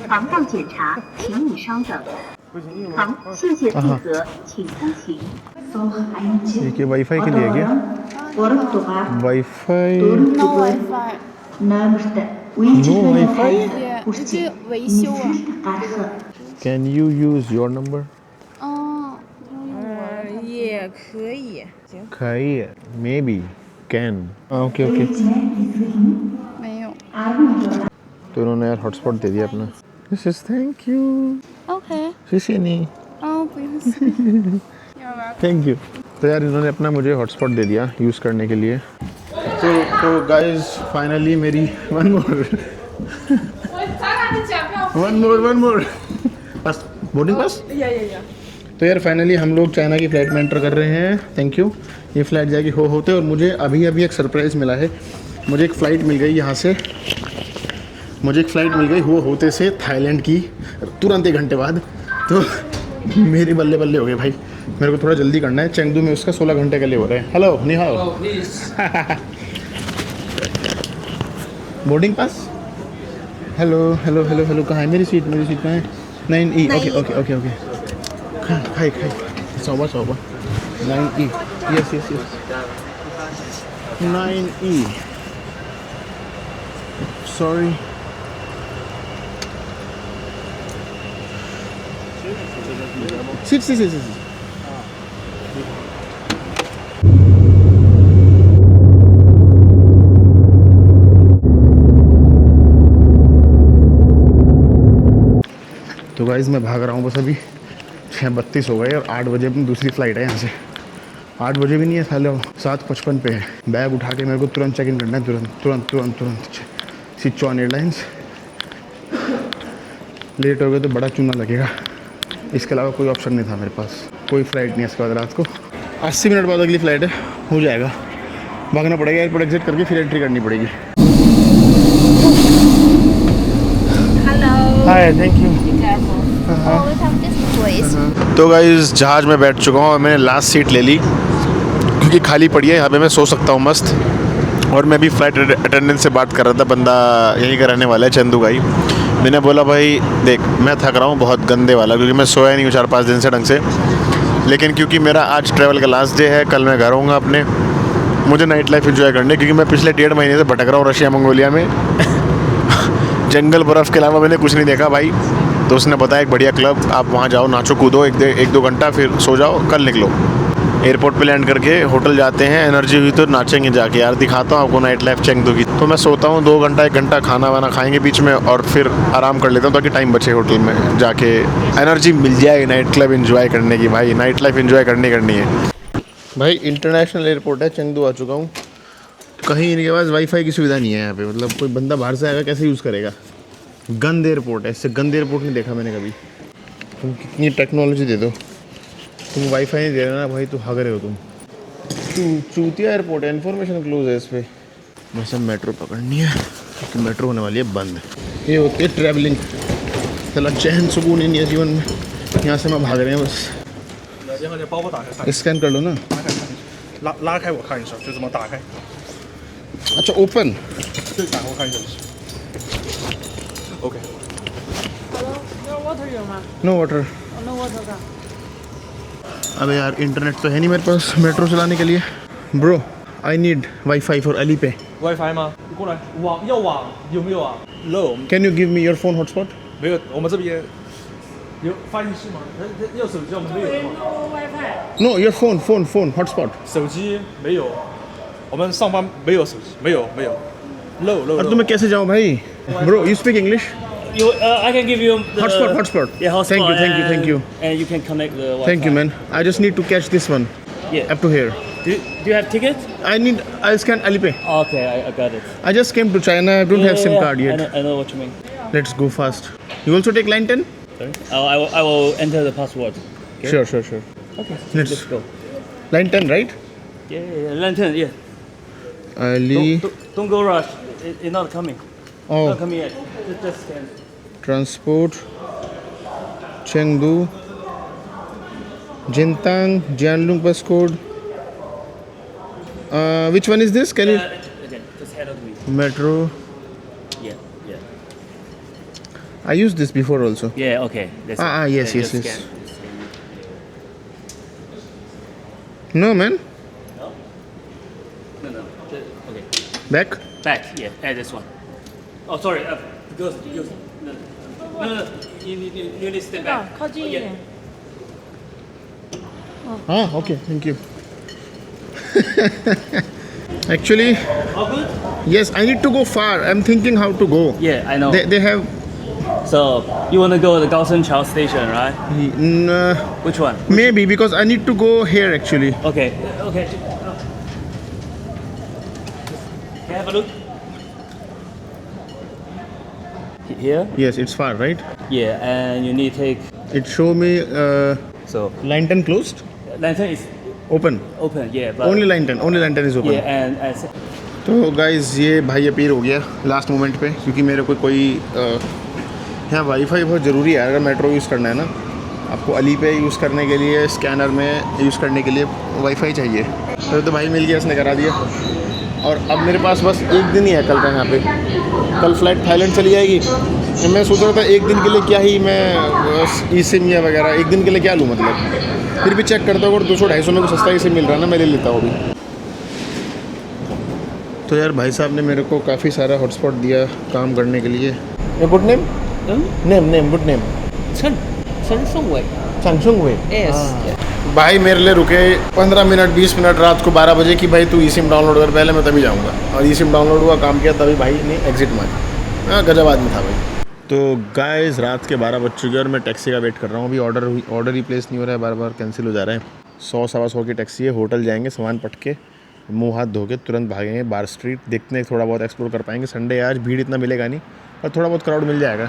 防盗检查，请你稍等。好，谢谢负责，请通行。 ये क्या वाईफाई के लिए क्या? Wifi? No Wi-Fi。 No Wi-Fi? 这维修啊。 Can you use your number? 也可以。行。可以 maybe can okay ओके।没有。 तो इन्होंने यार हॉटस्पॉट दे दिया अपना। This is thank you. Okay. Shishini. Oh, please. You're welcome. Thank you. तो यार इन्होंने अपना मुझे हॉटस्पॉट दे दिया यूज़ करने के लिए। तो गाइस फाइनली मेरी वन मोर बस बोर्डिंग पास। तो यार फाइनली हम लोग चाइना की फ़्लाइट में एंटर कर रहे हैं। Thank you. ये फ़्लाइट जाएगी हो होते और मुझे अभी एक सरप्राइज़ मिला है। मुझे एक फ़्लाइट मिल गई यहाँ से, मुझे एक फ़्लाइट मिल गई हो होते से थाईलैंड की, तुरंत 1 घंटे बाद। तो मेरी बल्ले बल्ले हो गए भाई। मेरे को थोड़ा जल्दी करना है। चेंगदू में उसका 16 घंटे के लिए हो रहे हैं। हेलो नि हाओ। Boarding pass. Hello hello hello hello कहाँ है मेरी सीट कहाँ है? 9E। Okay okay okay okay खाई 9E। Yes 9E। Sorry seat तो गाइस मैं भाग रहा हूँ बस। अभी 6:32 हो गए और 8 बजे अपनी दूसरी फ़्लाइट है यहाँ से। 8 बजे भी नहीं है, साले 7:55 पे है। बैग उठा के मेरे को तुरंत चेक इन करना है, तुरंत। Sichuan airlines. लेट हो गए तो बड़ा चूना लगेगा। इसके अलावा कोई ऑप्शन नहीं था मेरे पास। कोई फ़्लाइट नहीं है इसके बाद। रात को 80 मिनट बाद अगली फ़्लाइट है, हो जाएगा। भागना पड़ेगा, एयरपोर्ट एग्जिट करके फिर एंट्री करनी पड़ेगी। Hello. Hi thank you. Be careful. Always have this place. तो गाइस जहाज में बैठ चुका हूँ और मैंने लास्ट सीट ले ली क्योंकि खाली पड़ी है। यहाँ पे मैं सो सकता हूँ मस्त। और मैं भी फ़्लाइट अटेंडेंट से बात कर रहा था, बंदा यहीं का रहने वाला है, चंदू का ही। मैंने बोला भाई देख मैं थक रहा हूँ बहुत गंदे वाला, क्योंकि मैं सोया नहीं हूँ 4-5 दिन से ढंग से। लेकिन क्योंकि मेरा आज ट्रैवल का लास्ट डे है, कल मैं घर आऊँगा अपने। मुझे नाइट लाइफ एंजॉय करनी, क्योंकि मैं पिछले 1.5 महीने से भटक रहा हूँ रशिया मंगोलिया में। जंगल बर्फ़ के अलावा मैंने कुछ नहीं देखा भाई। तो उसने बताया एक बढ़िया क्लब, आप वहाँ जाओ, नाचो कूदो 1-2 घंटा, फिर सो जाओ, कल निकलो। एयरपोर्ट पे लैंड करके होटल जाते हैं, एनर्जी हुई तो नाचेंगे जाके। यार दिखाता हूँ आपको नाइट लाइफ चेंगदू की। तो मैं सोता हूँ 2 घंटा 1 घंटा, खाना वाना खाएंगे बीच में और फिर आराम कर लेता हूँ ताकि टाइम बचे होटल में जाके। एनर्जी मिल जाए नाइट क्लब एंजॉय करने की। भाई नाइट लाइफ एंजॉय करनी है भाई। इंटरनेशनल एयरपोर्ट है, चेंगदू आ चुका हूँ। कहीं इनके पास वाईफाई की सुविधा नहीं है यहाँ पे। मतलब कोई बंदा बाहर से आएगा कैसे यूज़ करेगा। गंद एयरपोर्ट है, इससे गंद एयरपोर्ट नहीं देखा मैंने कभी। तुम कितनी टेक्नोलॉजी दे दो, तुम वाईफाई नहीं दे रहे ना भाई, तो हग रहे हो तुम। चूतिया एयरपोर्ट है, इन्फॉर्मेशन क्लोज है इस पर। बस अब मेट्रो पकड़नी है क्योंकि मेट्रो होने वाली है बंद। ये होती है ट्रैवलिंग। चला चैन सुकून ही नहीं है जीवन में। यहाँ से मैं भाग रहे हैं बस। स्कैन कर लो ना। 拉开我看一下，就这么打开， अच्छा ओपन। 对，打开我看一下。OK。 no water. अबे यार इंटरनेट तो है नहीं मेरे पास मेट्रो चलाने के लिए। Bro I need wifi for Alipay. WiFi 吗？你过来，要网有没有啊？ low can you give me your phone hotspot? 没有，我们这边有翻译器吗？要手机我们没有的话。 no your phone हॉटस्पॉट।手机没有，我们上班没有手机，没有。low low。 और तो मैं कैसे जाऊँ भाई? Bro you speak English? You, I can give you the Hotspot. Yeah, hotspot. Thank you. And you can connect the Wi-Fi. Thank you man. I just need to catch this one Yeah. up to here. Do you have tickets? I'll scan Alipay. Okay, I got it. I just came to China. I don't have SIM card yet. I know what you mean. Let's go fast. You also take line 10? Sorry. I will enter the password. Okay. Sure. Okay. Let's go. Line 10, right? Yeah. Lantern. Yeah. Ali. Don't go rush. It's not coming. Oh. Not coming yet. Just scan. Transport. Chengdu. Jintang. Jianlong bus code. Which one is this? Can you? Okay. Just head on me. Metro. Yeah. I used this before also. Yeah. Okay. That's it. Yes. Just scan. No man. No. Okay. Back. Back. Yeah. This one. Oh, sorry. Because no. You need to step back. 靠近一点。 Okay. Thank you. Actually, All good? yes. I need to go far. I'm thinking how to go. Yeah, I know. They have So you want to go to the Gaoshengqiao station, right? Which one? Maybe because I need to go here actually. Okay. Okay. Can I have a look? Here? Yes, it's far, right? Yeah, and you need to take. It show me So lantern closed, lantern is open. open. Yeah, but Only lantern is open. yeah, and तो गाइज ये भाई अपील हो गया लास्ट मोमेंट पे, क्योंकि मेरे को कोई यहाँ वाईफाई बहुत ज़रूरी है अगर मेट्रो यूज़ करना है ना। आपको अली पे यूज़ करने के लिए, स्कैनर में यूज़ करने के लिए वाईफाई चाहिए। तो भाई मिल गया, इसने करा दिया। और अब मेरे पास बस एक दिन ही है कल का यहाँ पे। कल फ्लाइट थाईलैंड चली जाएगी। तो मैं सोच रहा था एक दिन के लिए क्या ही मैं ई सिम या वगैरह एक दिन के लिए क्या लूँ, मतलब फिर भी चेक करता हूँ अगर 200-250 में को सस्ता ई सिम मिल रहा है ना, मैं ले लेता हूँ अभी। तो यार भाई साहब ने मेरे को काफ़ी सारा हॉटस्पॉट दिया काम करने के लिए। ये good name good name Samsung वे। भाई मेरे लिए रुके 15 मिनट 20 मिनट रात को 12 बजे कि भाई तू ई सिम डाउनलोड कर, पहले मैं तभी जाऊंगा। और ई सिम डाउनलोड हुआ, काम किया, तभी भाई ने एग्जिट मारा। हाँ गजब आदमी था भाई। तो गाइस रात के 12 बज चुके हैं और मैं टैक्सी का वेट कर रहा हूँ। अभी ऑर्डर ही प्लेस नहीं हो रहा है, बार बार कैंसिल हो जा रहा है। 100-125 की टैक्सी है। होटल जाएंगे, सामान पट के मुँह हाथ धो के तुरंत भागेंगे बार स्ट्रीट। देखते हैं थोड़ा बहुत एक्सप्लोर कर पाएंगे। संडे आज भीड़ इतना मिलेगा नहीं, पर थोड़ा बहुत क्राउड मिल जाएगा।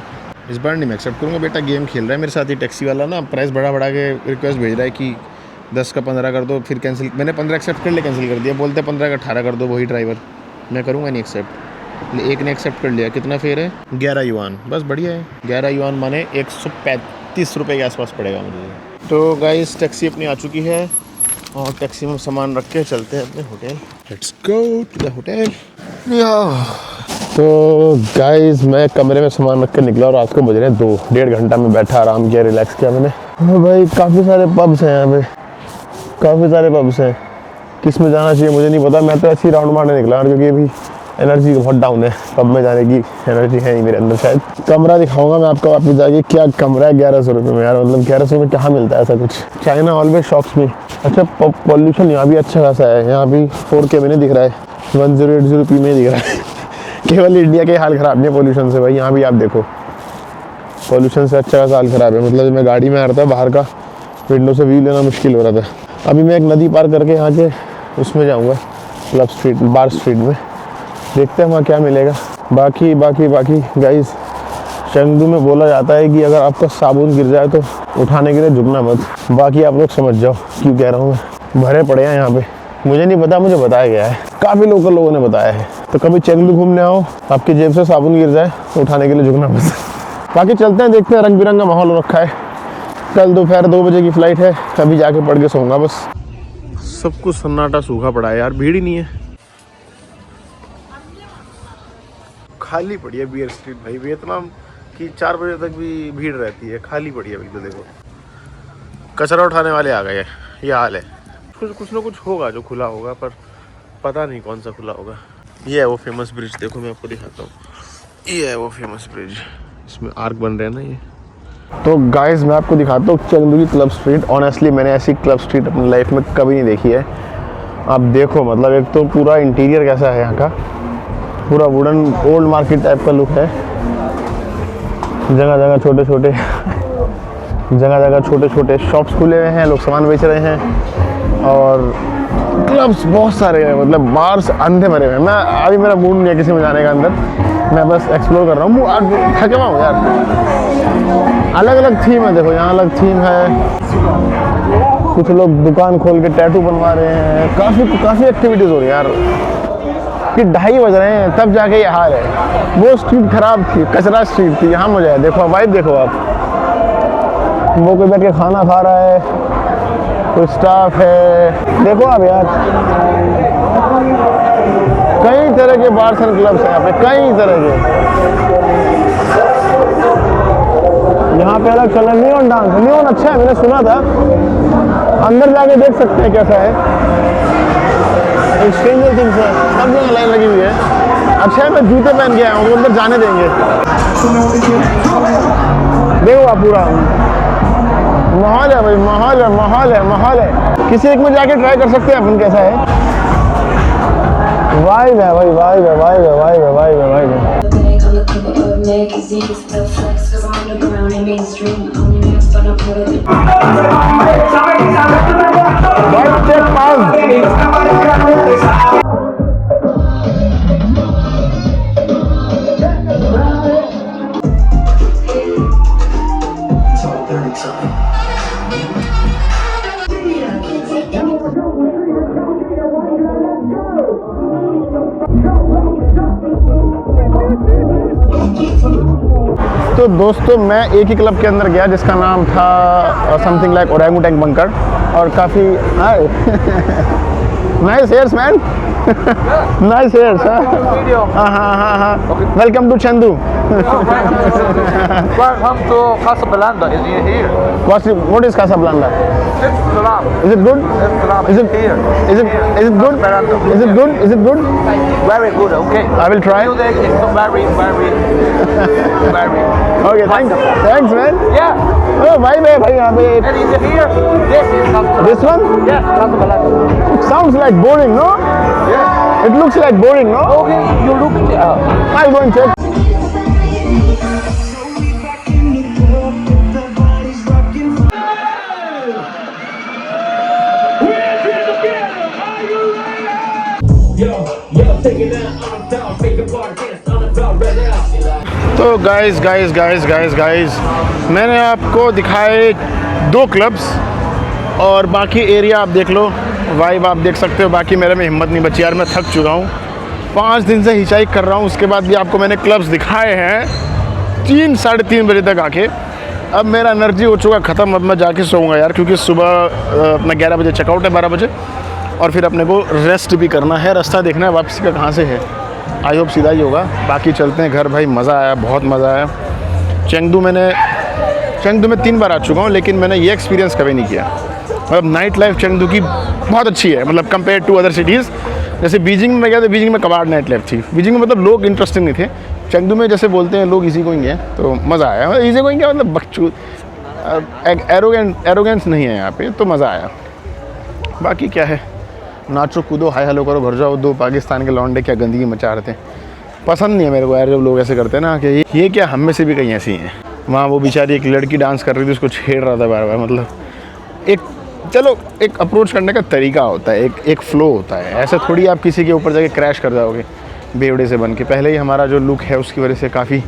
इस बार नहीं मैं एक्सेप्ट करूँगा। बेटा गेम खेल रहा है मेरे साथ ही टैक्सी वाला ना, प्राइस बढ़ा के रिक्वेस्ट भेज रहा है कि 10 का 15 कर दो, फिर कैंसिल। मैंने 15 एक्सेप्ट कर लिया, कैंसिल कर दिया। बोलते 15 का 18 कर दो वही ड्राइवर। मैं करूँगा नहीं एक्सेप्ट। एक ने एक्सेप्ट कर लिया। कितना फेयर है? 11 युआन। बस बढ़िया है। 11 युआन माने 135 रुपये के आसपास पड़ेगा मुझे। तो गाइस टैक्सी अपनी आ चुकी है और टैक्सी में सामान रख के चलते हैं अपने hotel. Let's go to the hotel. तो गाइस मैं कमरे में सामान रख के निकला और रात को बज रहे हैं 2। 1.5 घंटा में बैठा, आराम किया, रिलैक्स किया मैंने। हाँ भाई काफ़ी सारे पब्स हैं यहाँ पे, काफ़ी सारे पब्स हैं। किस में जाना चाहिए मुझे नहीं पता। मैं तो ऐसे ही राउंड मारने निकला क्योंकि अभी एनर्जी बहुत डाउन है। पब में जाने की एनर्जी है नहीं मेरे अंदर। शायद कमरा दिखाऊंगा मैं आपको वापस जाके। क्या कमरा है 1100 रुपये में यार, मतलब 1100 में कहाँ मिलता है ऐसा कुछ। चाइना ऑलवेज शॉक्स मी। अच्छा पॉल्यूशन यहाँ भी अच्छा खासा है। यहाँ भी 4K में नहीं दिख रहा है, 1080p में दिख रहा है। केवल इंडिया के हाल ख़राब नहीं है पॉल्यूशन से भाई, यहाँ भी आप देखो पॉल्यूशन से अच्छा खासा हाल ख़राब है। मतलब मैं गाड़ी में आ रहा था, बाहर का विंडो से व्यू लेना मुश्किल हो रहा था। अभी मैं एक नदी पार करके यहाँ के उसमें जाऊँगा, क्लब स्ट्रीट, बार स्ट्रीट में। देखते हैं वहाँ क्या मिलेगा। बाकी गाइस चेंगडू में बोला जाता है कि अगर आपका साबुन गिर जाए तो उठाने के लिए झुकना मत। बाकी आप लोग समझ जाओ क्यों कह रहा हूँ मैं। भरे पड़े हैं यहाँ पे, मुझे नहीं पता, मुझे बताया गया है, काफ़ी लोकल लोगों ने बताया है। तो कभी चेंगडू घूमने आओ, आपकी जेब से साबुन गिर जाए तो उठाने के लिए झुकना मत। बाकी चलते हैं, देखते हैं। रंग बिरंगा माहौल हो रखा है। कल दोपहर 2 बजे की फ़्लाइट है, अभी जाके पढ़ के सोऊंगा बस। सब कुछ सन्नाटा सूखा पड़ा है यार, भीड़ ही नहीं है, खाली पड़ी है बियर स्ट्रीट भाई। वियतनाम की 4 बजे तक भी भीड़ रहती है, खाली पड़ी है अभी तो। देखो कचरा उठाने वाले आ गए, ये हाल है। कुछ ना कुछ होगा जो खुला होगा, पर पता नहीं कौन सा खुला होगा। ये है वो फेमस ब्रिज, देखो मैं आपको दिखाता हूँ। ये है वो फेमस ब्रिज, इसमें आर्क बन रहे हैं ना ये। तो गाइस मैं आपको दिखाता हूँ चेंगडू की क्लब स्ट्रीट। ऑनेस्टली मैंने ऐसी क्लब स्ट्रीट अपनी लाइफ में कभी नहीं देखी है। आप देखो, मतलब एक तो पूरा इंटीरियर कैसा है यहाँ का, पूरा वुडन ओल्ड मार्केट टाइप का लुक है। जगह जगह छोटे छोटे शॉप्स खुले हुए हैं, लोग सामान बेच रहे हैं। और क्लब्स बहुत सारे हैं, मतलब बार्स अंधे भरे हुए हैं। मैं अभी मेरा मूड नहीं है किसी में जाने का अंदर, मैं बस एक्सप्लोर कर रहा हूँ। आज थके हुआ हूँ यार। अलग अलग थीम है, देखो यहाँ अलग थीम है। कुछ लोग दुकान खोल के टैटू बनवा रहे हैं। काफ़ी एक्टिविटीज़ हो रही है यार। कि 2:30 बज रहे हैं तब जाके ये हाल है। वो स्ट्रीट खराब थी, कचरा स्ट्रीट थी। यहाँ मजा है, देखो वाइब देखो आप। वो कोई बैठ के खाना खा रहा है, कोई स्टाफ है, देखो आप यार। कई तरह के बार्स एंड क्लब्स हैं यहाँ पे, कई तरह के। यहाँ पे अलग चल रहा है नियॉन डांस। नियॉन अच्छा है, मैंने सुना था। अंदर जाके देख सकते हैं कैसा है। स्ट्रेंजर थिंग्स है, सब जगह लाइन लगी हुई है। अच्छा है मैं जूते पहन के आया हूँ, अंदर जाने देंगे। देखो आप पूरा माहौल है भाई, माहौल है। किसी एक में जाके ट्राई कर सकते हैं अपन कैसा है। वाइब है भाई, वाइब है। make his niggas feel flex. Cause I'm on the ground and mainstream. Only mix, but I put it. तो दोस्तों मैं एक ही क्लब के अंदर गया जिसका नाम था समथिंग लाइक ओरेंगुटैंग बंकर और काफ़ी hi nice hairs man nice hairs हाँ welcome to Chengdu Welcome to Casablanca. Is it here? What is Casablanca? It's club. Is it good? It's club. Is it here? Is it good? Is it good? Is it good? Very good. Okay. I will try. Today is very. Okay, thanks man. Yeah. Oh भाई यहाँ पे And is it here? This is Casablanca. this one Yes, Casablanca. it sounds like boring, no? Yes. It looks like boring, no? Okay, you look. I'll go and check. तो गाइस मैंने आपको दिखाए 2 क्लब्स और बाकी एरिया आप देख लो, वाइब आप देख सकते हो। बाकी मेरे में हिम्मत नहीं बची यार, मैं थक चुका हूँ, 5 दिन से हिचाइक कर रहा हूँ। उसके बाद भी आपको मैंने क्लब्स दिखाए हैं 3 साढ़े 3 बजे तक आके। अब मेरा एनर्जी हो चुका ख़त्म, अब मैं जाके सोऊंगा यार, क्योंकि सुबह अपना 11 बजे चेकआउट है, 12 बजे, और फिर अपने को रेस्ट भी करना है। रास्ता देखना है वापसी का कहाँ से है, आई होप सीधा ही होगा। बाकी चलते हैं घर। भाई मज़ा आया, बहुत मज़ा आया। चेंगदू में 3 बार आ चुका हूँ, लेकिन मैंने ये एक्सपीरियंस कभी नहीं किया। मतलब नाइट लाइफ चेंगदू की बहुत अच्छी है, मतलब कंपेयर टू अदर सिटीज़। जैसे बीजिंग में गया तो बीजिंग में कबाड़ नाइट लाइफ थी, बीजिंग में मतलब लोग इंटरेस्टिंग नहीं थे। चेंगदू में जैसे बोलते हैं लोग इजी गोइंग है, तो मज़ा आया। मतलब इजी गोइंग क्या मतलब बकचोद, एरोगेंस नहीं है यहाँ पे, तो मज़ा आया। बाकी क्या है, नाचो कूदो हाय हेलो करो, घर जाओ। 2 पाकिस्तान के लौंडे क्या गंदगी मचा रहे थे, पसंद नहीं है मेरे को यार जब लोग ऐसे करते हैं ना कि ये क्या हम में से भी कहीं ऐसी हैं। वहाँ वो बेचारी एक लड़की डांस कर रही थी, उसको छेड़ रहा था बार बार। मतलब एक चलो एक अप्रोच करने का तरीका होता है, एक फ़्लो होता है। ऐसे थोड़ी आप किसी के ऊपर जाके क्रैश कर जाओगे बेवड़े से बन के। पहले ही हमारा जो लुक है उसकी वजह से काफ़ी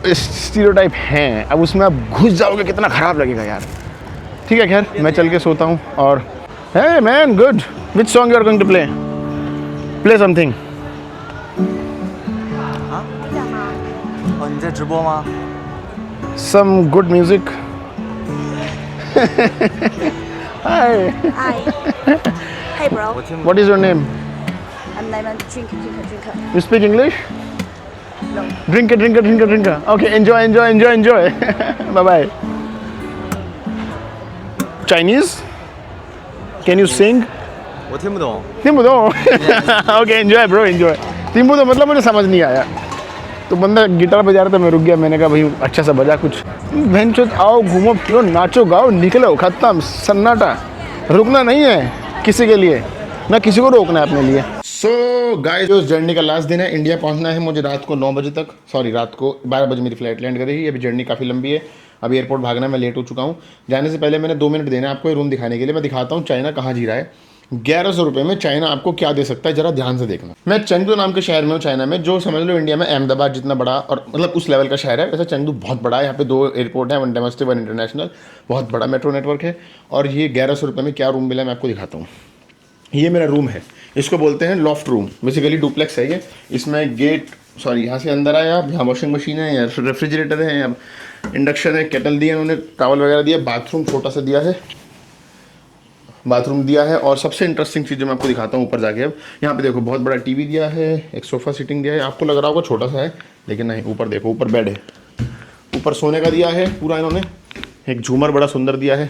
स्टीरियोटाइप हैं, अब उसमें आप घुस जाओगे कितना ख़राब लगेगा यार। ठीक है, खैर मैं चल के सोता हूँ। और hey man, good. Which song you are going to play? Play something. 언제直播吗? Some good music. Hi. Hi. Hey bro. What is your name? I'm Lemon. Drinker. You speak English? No. Drinker. Okay, enjoy. Bye bye. Chinese? Can you sing? 我听不懂。听不懂 Okay, enjoy bro, enjoy. 听不懂मतलब मुझे समझ नहीं आया। तो बंदा गिटार बजा रहा था, मैं रुक गया। मैंने कहा भाई अच्छा सा बजा कुछ। भैंचोद आओ घूमो फिरो नाचो गाओ निकलो, खत्म सन्नाटा। रुकना नहीं है किसी के लिए, ना किसी को रोकना है अपने लिए। सो गाइस, उस जर्नी का लास्ट दिन है। इंडिया पहुंचना है मुझे रात को 9 बजे तक, सॉरी रात को 12 बजे मेरी फ्लाइट लैंड करेगी। अभी जर्नी काफ़ी लंबी है, अभी एयरपोर्ट भागना है, मैं लेट हो चुका हूँ। जाने से पहले मैंने 2 मिनट देना है आपको ये रूम दिखाने के लिए। मैं दिखाता हूँ चाइना कहाँ जी रहा है। 1100 रुपये में चाइना आपको क्या दे सकता है, जरा ध्यान से देखना। मैं चेंगदू नाम के शहर में हूँ चाइना में, जो समझ लो इंडिया में अहमदाबाद जितना बड़ा और मतलब उस लेवल का शहर है। वैसे चेंगदू बहुत बड़ा है, यहाँ पे 2 एयरपोर्ट है, 1 डोमेस्टिक 1 इंटरनेशनल, बहुत बड़ा मेट्रो नेटवर्क है। और ये 1100 रुपये में क्या रूम मिला मैं आपको दिखाता हूँ। ये मेरा रूम है, इसको बोलते हैं लॉफ्ट रूम, बेसिकली डुप्लेक्स है ये। इसमें गेट यहाँ से अंदर आया, यहाँ वॉशिंग मशीन है, यहाँ रेफ्रिजरेटर है, यहाँ इंडक्शन है, केटल दिया उन्होंने, टॉवल वगैरह दिया, बाथरूम छोटा सा दिया है, बाथरूम दिया है। और सबसे इंटरेस्टिंग चीज़ जो मैं आपको दिखाता हूँ ऊपर जाके, अब यहाँ पे देखो बहुत बड़ा टीवी दिया है, एक सोफ़ा सीटिंग दिया है। आपको लग रहा होगा छोटा सा है, लेकिन नहीं, ऊपर देखो, ऊपर बेड है, ऊपर सोने का दिया है पूरा इन्होंने। एक झूमर बड़ा सुंदर दिया है।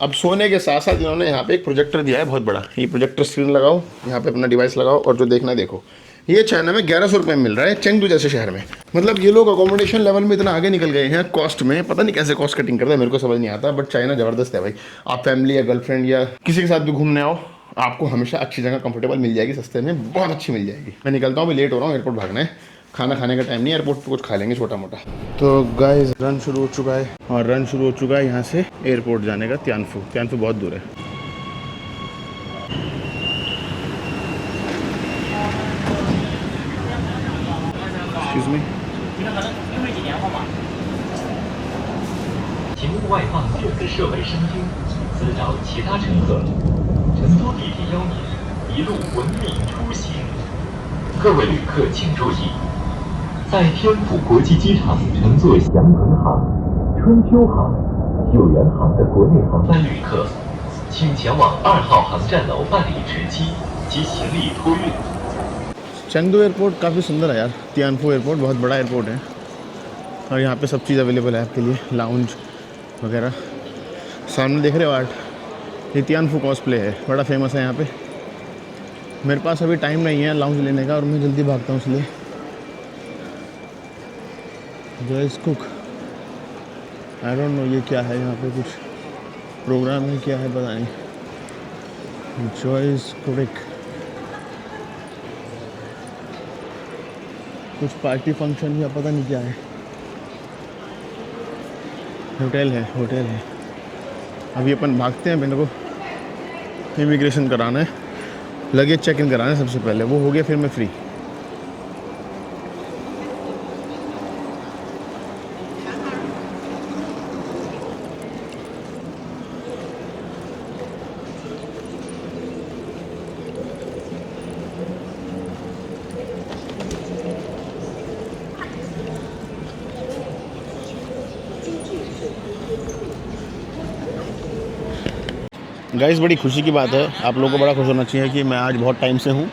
अब सोने के साथ साथ इन्होंने यहाँ पे एक प्रोजेक्टर दिया है बहुत बड़ा। ये प्रोजेक्टर स्क्रीन लगाओ, यहाँ पे अपना डिवाइस लगाओ और जो देखना है देखो। ये चाइना में 1100 रुपये में मिल रहा है, चेंगदू जैसे शहर में। मतलब ये लोग अकोमोडेशन लेवल में इतना आगे निकल गए हैं कॉस्ट में, पता नहीं कैसे कॉस्ट कटिंग करता है, मेरे को समझ नहीं आता। बट चाइना ज़बरदस्त है भाई। आप फैमिली या गर्लफ्रेंड या किसी के साथ भी घूमने आओ, आपको हमेशा अच्छी जगह कंफर्टेबल मिल जाएगी, सस्ते में बहुत अच्छी मिल जाएगी। मैं निकलता हूँ, अभी लेट हो रहा हूँ, एयरपोर्ट भागना है। खाना खाने का टाइम नहीं, एयरपोर्ट पे कुछ खा लेंगे छोटा मोटा। तो गाइस रन शुरू हो चुका है, और रन शुरू हो चुका है यहाँ से एयरपोर्ट जाने का। तियानफू बहुत दूर है। Excuse me. 请勿外放有色设备声听，滋扰其他乘客。成都地铁邀您一路文明出行。各位旅客请注意，在天府国际机场乘坐祥鹏航、春秋航、救援航的国内航班旅客，请前往2号航站楼办理值机及行李托运。 चेंगडू एयरपोर्ट काफ़ी सुंदर है यार। तियानफू एयरपोर्ट बहुत बड़ा एयरपोर्ट है, और यहाँ पे सब चीज़ अवेलेबल है आपके लिए, लाउंज वगैरह। सामने देख रहे हो आर्ट, ये तियानफू कॉस्प्ले है, बड़ा फेमस है यहाँ पे। मेरे पास अभी टाइम नहीं है लाउंज लेने का, और मैं जल्दी भागता हूँ इसलिए। Joyce Cook, I don't know ये क्या है, यहाँ पे कुछ प्रोग्राम है क्या है पता नहीं। जॉयस कुक कुछ पार्टी फंक्शन या पता नहीं क्या है। होटल है। अभी अपन भागते हैं, मेरे को इमिग्रेशन कराना है, लगेज चेक इन कराना है सबसे पहले, वो हो गया फिर मैं फ्री। गाइस बड़ी खुशी की बात है, आप लोगों को बड़ा खुश होना चाहिए कि मैं आज बहुत टाइम से हूँ।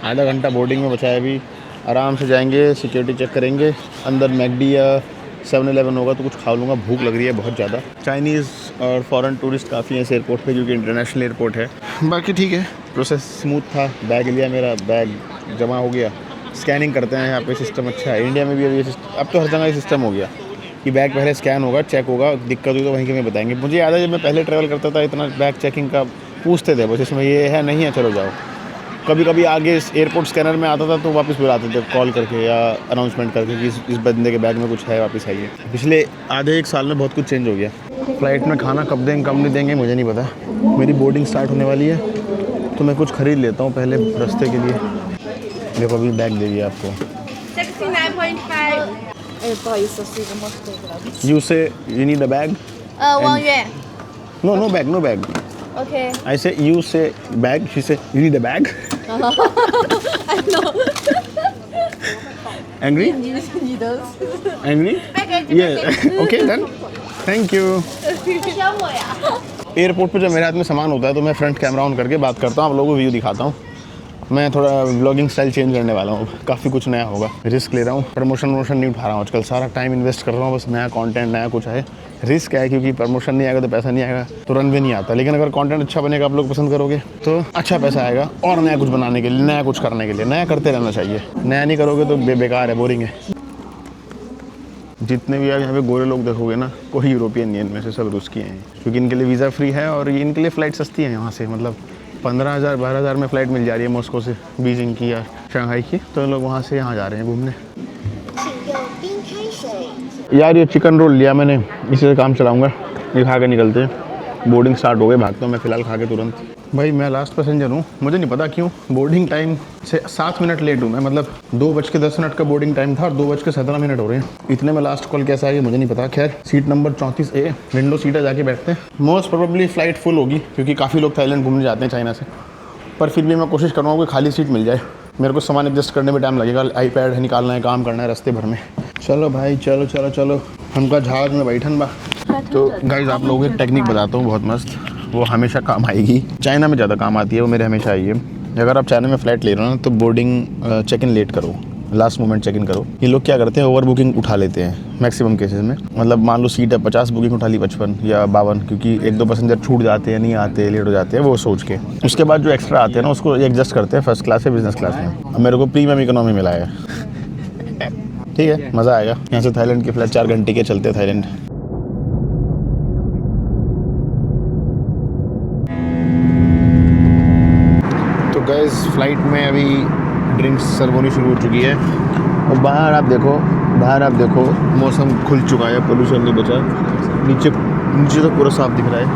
आधा घंटा बोर्डिंग में बचा है, अभी आराम से जाएंगे, सिक्योरिटी चेक करेंगे, अंदर मैकडी या 7-11 होगा तो कुछ खा लूँगा, भूख लग रही है बहुत ज़्यादा। चाइनीज़ और फॉरेन टूरिस्ट काफ़ी हैं इस एयरपोर्ट पे, क्योंकि इंटरनेशनल एयरपोर्ट है। बाकी ठीक है, प्रोसेस स्मूथ था। बैग लिया, मेरा बैग जमा हो गया। स्कैनिंग करते हैं यहाँ पे, सिस्टम अच्छा है। इंडिया में भी अब तो हर जगह ये सिस्टम हो गया कि बैग पहले स्कैन होगा, चेक होगा, दिक्कत हुई तो वहीं के में बताएंगे। मुझे याद है जब मैं पहले ट्रैवल करता था, इतना बैग चेकिंग का पूछते थे बस, इसमें ये है नहीं है चलो जाओ। कभी कभी आगे एयरपोर्ट स्कैनर में आता था तो वापस बुलाते थे कॉल करके या अनाउंसमेंट करके कि इस बंदे के बैग में कुछ है, वापस आइए। पिछले आधे एक साल में बहुत कुछ चेंज हो गया। फ़्लाइट में खाना कब देंगे कब नहीं देंगे मुझे नहीं पता। मेरी बोर्डिंग स्टार्ट होने वाली है तो मैं कुछ ख़रीद लेता हूँ पहले रास्ते के लिए। देखो अभी बैग दे दिया आपको। 69.5。哎，不好意思，是一个墨西哥的。 You say you need a bag? 汪月。 No bag, no bag. Okay. I say you say bag. She say you need a bag. I know. Angry? 你的。 Angry? Yeah. Okay then. Thank you. 想我呀？ airport पे जब मेरे हाथ में सामान होता है तो मैं फ्रंट कैमरा ऑन करके बात करता हूँ, आप लोगों को व्यू दिखाता हूँ। मैं थोड़ा व्लॉगिंग स्टाइल चेंज करने वाला हूँ, काफ़ी कुछ नया होगा। रिस्क ले रहा हूँ, प्रमोशन नहीं उठा रहा हूँ आजकल, सारा टाइम इन्वेस्ट कर रहा हूँ बस नया कंटेंट, नया कुछ है। रिस्क है क्योंकि प्रमोशन नहीं आएगा तो पैसा नहीं आएगा, तो रन भी नहीं आता। लेकिन अगर कंटेंट अच्छा बनेगा, आप लोग पसंद करोगे तो अच्छा पैसा आएगा, और नया कुछ बनाने के लिए, नया कुछ करने के लिए। नया करते रहना चाहिए, नया नहीं करोगे तो बेकार है, बोरिंग है। जितने भी आप यहाँ पे गोरे लोग देखोगे ना, कोई यूरोपियन नहीं है इनमें से, सब रूस के हैं, क्योंकि इनके लिए वीज़ा फ्री है और इनके लिए फ़्लाइट सस्ती है यहाँ से। मतलब 15,000-12,000 में फ़्लाइट मिल जा रही है मॉस्को से, बीजिंग की या शंघाई की, तो लोग वहाँ से यहाँ जा रहे हैं घूमने। यार ये चिकन रोल लिया मैंने, इसी से काम चलाऊँगा, ये खा के निकलते हैं। बोर्डिंग स्टार्ट हो गई, भागता हूँ मैं फ़िलहाल खा के तुरंत। भाई मैं लास्ट पैसेंजर हूँ, मुझे नहीं पता क्यों बोर्डिंग टाइम से 7 मिनट लेट हूँ मैं। मतलब 2:10 का बोर्डिंग टाइम था और 2:17 हो रहे हैं। इतने में लास्ट कॉल कैसे आई मुझे नहीं पता। खैर seat number 34A, window seat है, जाके बैठते हैं। मोस्ट प्रोबेबली फ़्लाइट फुल होगी क्योंकि काफ़ी लोग थाईलैंड घूमने जाते हैं चाइना से, पर फिर भी मैं कोशिश करूँगा कोई खाली सीट मिल जाए। मेरे को सामान एडजस्ट करने में टाइम लगेगा, iPad है निकालना है, काम करना है रास्ते भर में। चलो भाई चलो चलो चलो, हमका जहाज़ में बैठन बा। तो गाइज आप लोगों को एक टेक्निक बताता हूँ बहुत मस्त, वो हमेशा काम आएगी। चाइना में ज़्यादा काम आती है, वो मेरे हमेशा आई है। अगर आप चाइना में फ़्लाइट ले रहे हो ना तो बोर्डिंग चेक इन लेट करो, लास्ट मोमेंट चेक इन करो। ये लोग क्या करते हैं, ओवर बुकिंग उठा लेते हैं मैक्सिमम केसेस में। मतलब मान लो सीट है 50, बुकिंग उठा ली 55 या 52, क्योंकि 1-2 पैसेंजर छूट जाते हैं, नहीं आते, लेट हो जाते हैं, वो सोच के। उसके बाद जो एक्स्ट्रा आते हैं ना उसको एडजस्ट करते हैं फर्स्ट क्लास से बिजनेस क्लास में। अब मेरे को प्रीमियम इकोनॉमी मिला है। ठीक है, मज़ा आएगा। यहाँ से थाईलैंड की फ़्लाइट 4 घंटे के चलते हैं थाईलैंड। तो गैस फ्लाइट में अभी ड्रिंक्स सर्व होनी शुरू हो चुकी है और बाहर आप देखो मौसम खुल चुका है, पोल्यूशन नहीं बचा। नीचे तक पूरा साफ दिख रहा है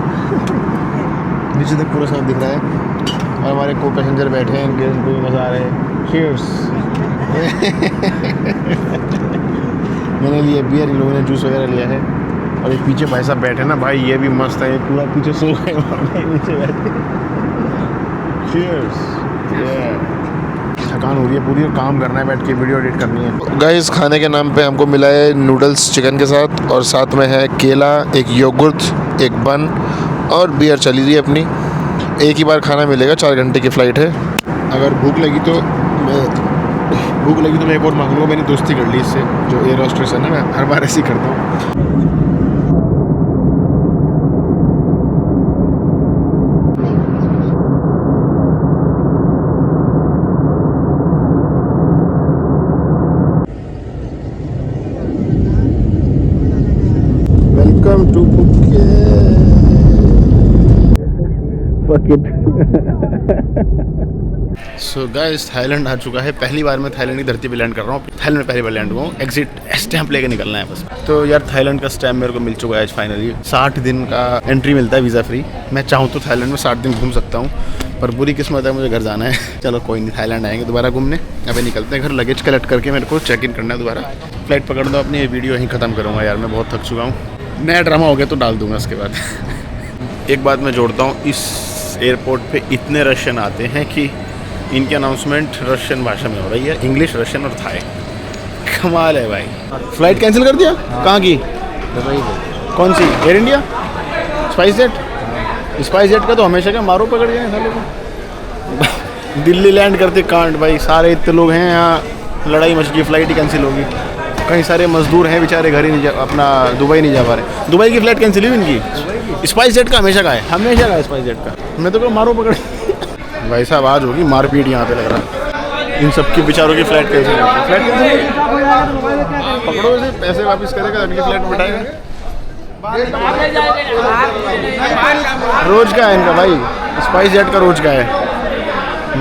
नीचे तक पूरा साफ दिख रहा है। और हमारे को पैसेंजर बैठे हैं, इनको भी मज़ा आ रहा है। चीयर्स। मैंने लिया बियर, इन लोगों ने जूस वगैरह लिया है। और ये पीछे भाई साहब बैठे ना भाई, ये भी मस्त है, ये पूरा पीछे सो गए नीचे बैठे। चीयर्स। थकान हो रही है पूरी, काम करना है, बैठ के वीडियो एडिट करनी है। गाइस खाने के नाम पे हमको मिला है नूडल्स चिकन के साथ, और साथ में है केला, एक योगुर्ट, एक बन और बियर चली रही है अपनी। एक ही बार खाना मिलेगा, 4 घंटे की फ़्लाइट है। अगर भूख लगी तो मैं एक और मांगूंगा। मैंने दोस्ती कर ली इससे, जो एयर होस्टेस है ना, मैं हर बार ऐसे ही करता हूँ। Welcome to Phuket। So guys Thailand आ चुका है। पहली बार मैं थाईलैंड की धरती पे लैंड कर रहा हूँ। थाईलैंड में पहली बार लैंड हुआ हूँ। एग्जिट स्टैंप लेके निकलना है बस। तो यार थाईलैंड का स्टैम्प मेरे को मिल चुका है आज फाइनली। 60 दिन का एंट्री मिलता है वीज़ा फ्री। मैं चाहूँ तो थाईलैंड में 60 दिन घूम सकता हूँ, पर बुरी किस्मत है, मुझे घर जाना है। चलो कोई नहीं, थाईलैंड आएंगे दोबारा घूमने। अभी निकलते हैं घर, लगेज कलेक्ट करके मेरे को चेक इन करना है दोबारा। फ्लाइट पकड़ दो अपनी, ये वीडियो यहीं ख़त्म करूँगा यार, मैं बहुत थक चुका हूँ। नया ड्रामा हो गया तो डाल दूँगा उसके बाद। एक बात मैं जोड़ता हूँ, इस एयरपोर्ट पे इतने रशियन आते हैं कि इनकी अनाउंसमेंट रशियन भाषा में हो रही है, इंग्लिश, रशियन और थाई। कमाल है भाई। फ्लाइट कैंसिल कर दिया? कहाँ की? दुबई की। कौन सी? एयर इंडिया? स्पाइस जेट? स्पाइस जेट का तो हमेशा क्या मारो पकड़ गए सालों को। दिल्ली लैंड करते कांड भाई, सारे इतने लोग हैं यहाँ, लड़ाई मच गई, फ्लाइट ही कैंसिल होगी। कई सारे मजदूर हैं बेचारे, घर ही नहीं जा, अपना दुबई नहीं जा पा रहे। दुबई की फ़्लाइट कैंसिल हुई इनकी। स्पाइस जेट का हमेशा का है, हमेशा का है स्पाइस जेट का। मैं तो मारो पकड़। भाई साहब आज होगी मारपीट यहाँ पे, लग रहा है इन सबकी बेचारों की फ़्लाइट कैंसिल होगी। फ्लाइट कैंसिल पकड़ो इसे, पैसे वापस करेगा, अगली फ़्लाइट बिठाएगा। रोज का है इनका भाई, स्पाइस जेट का रोज का है।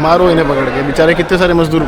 मारो इन्हें पकड़ के, बेचारे कितने सारे मजदूर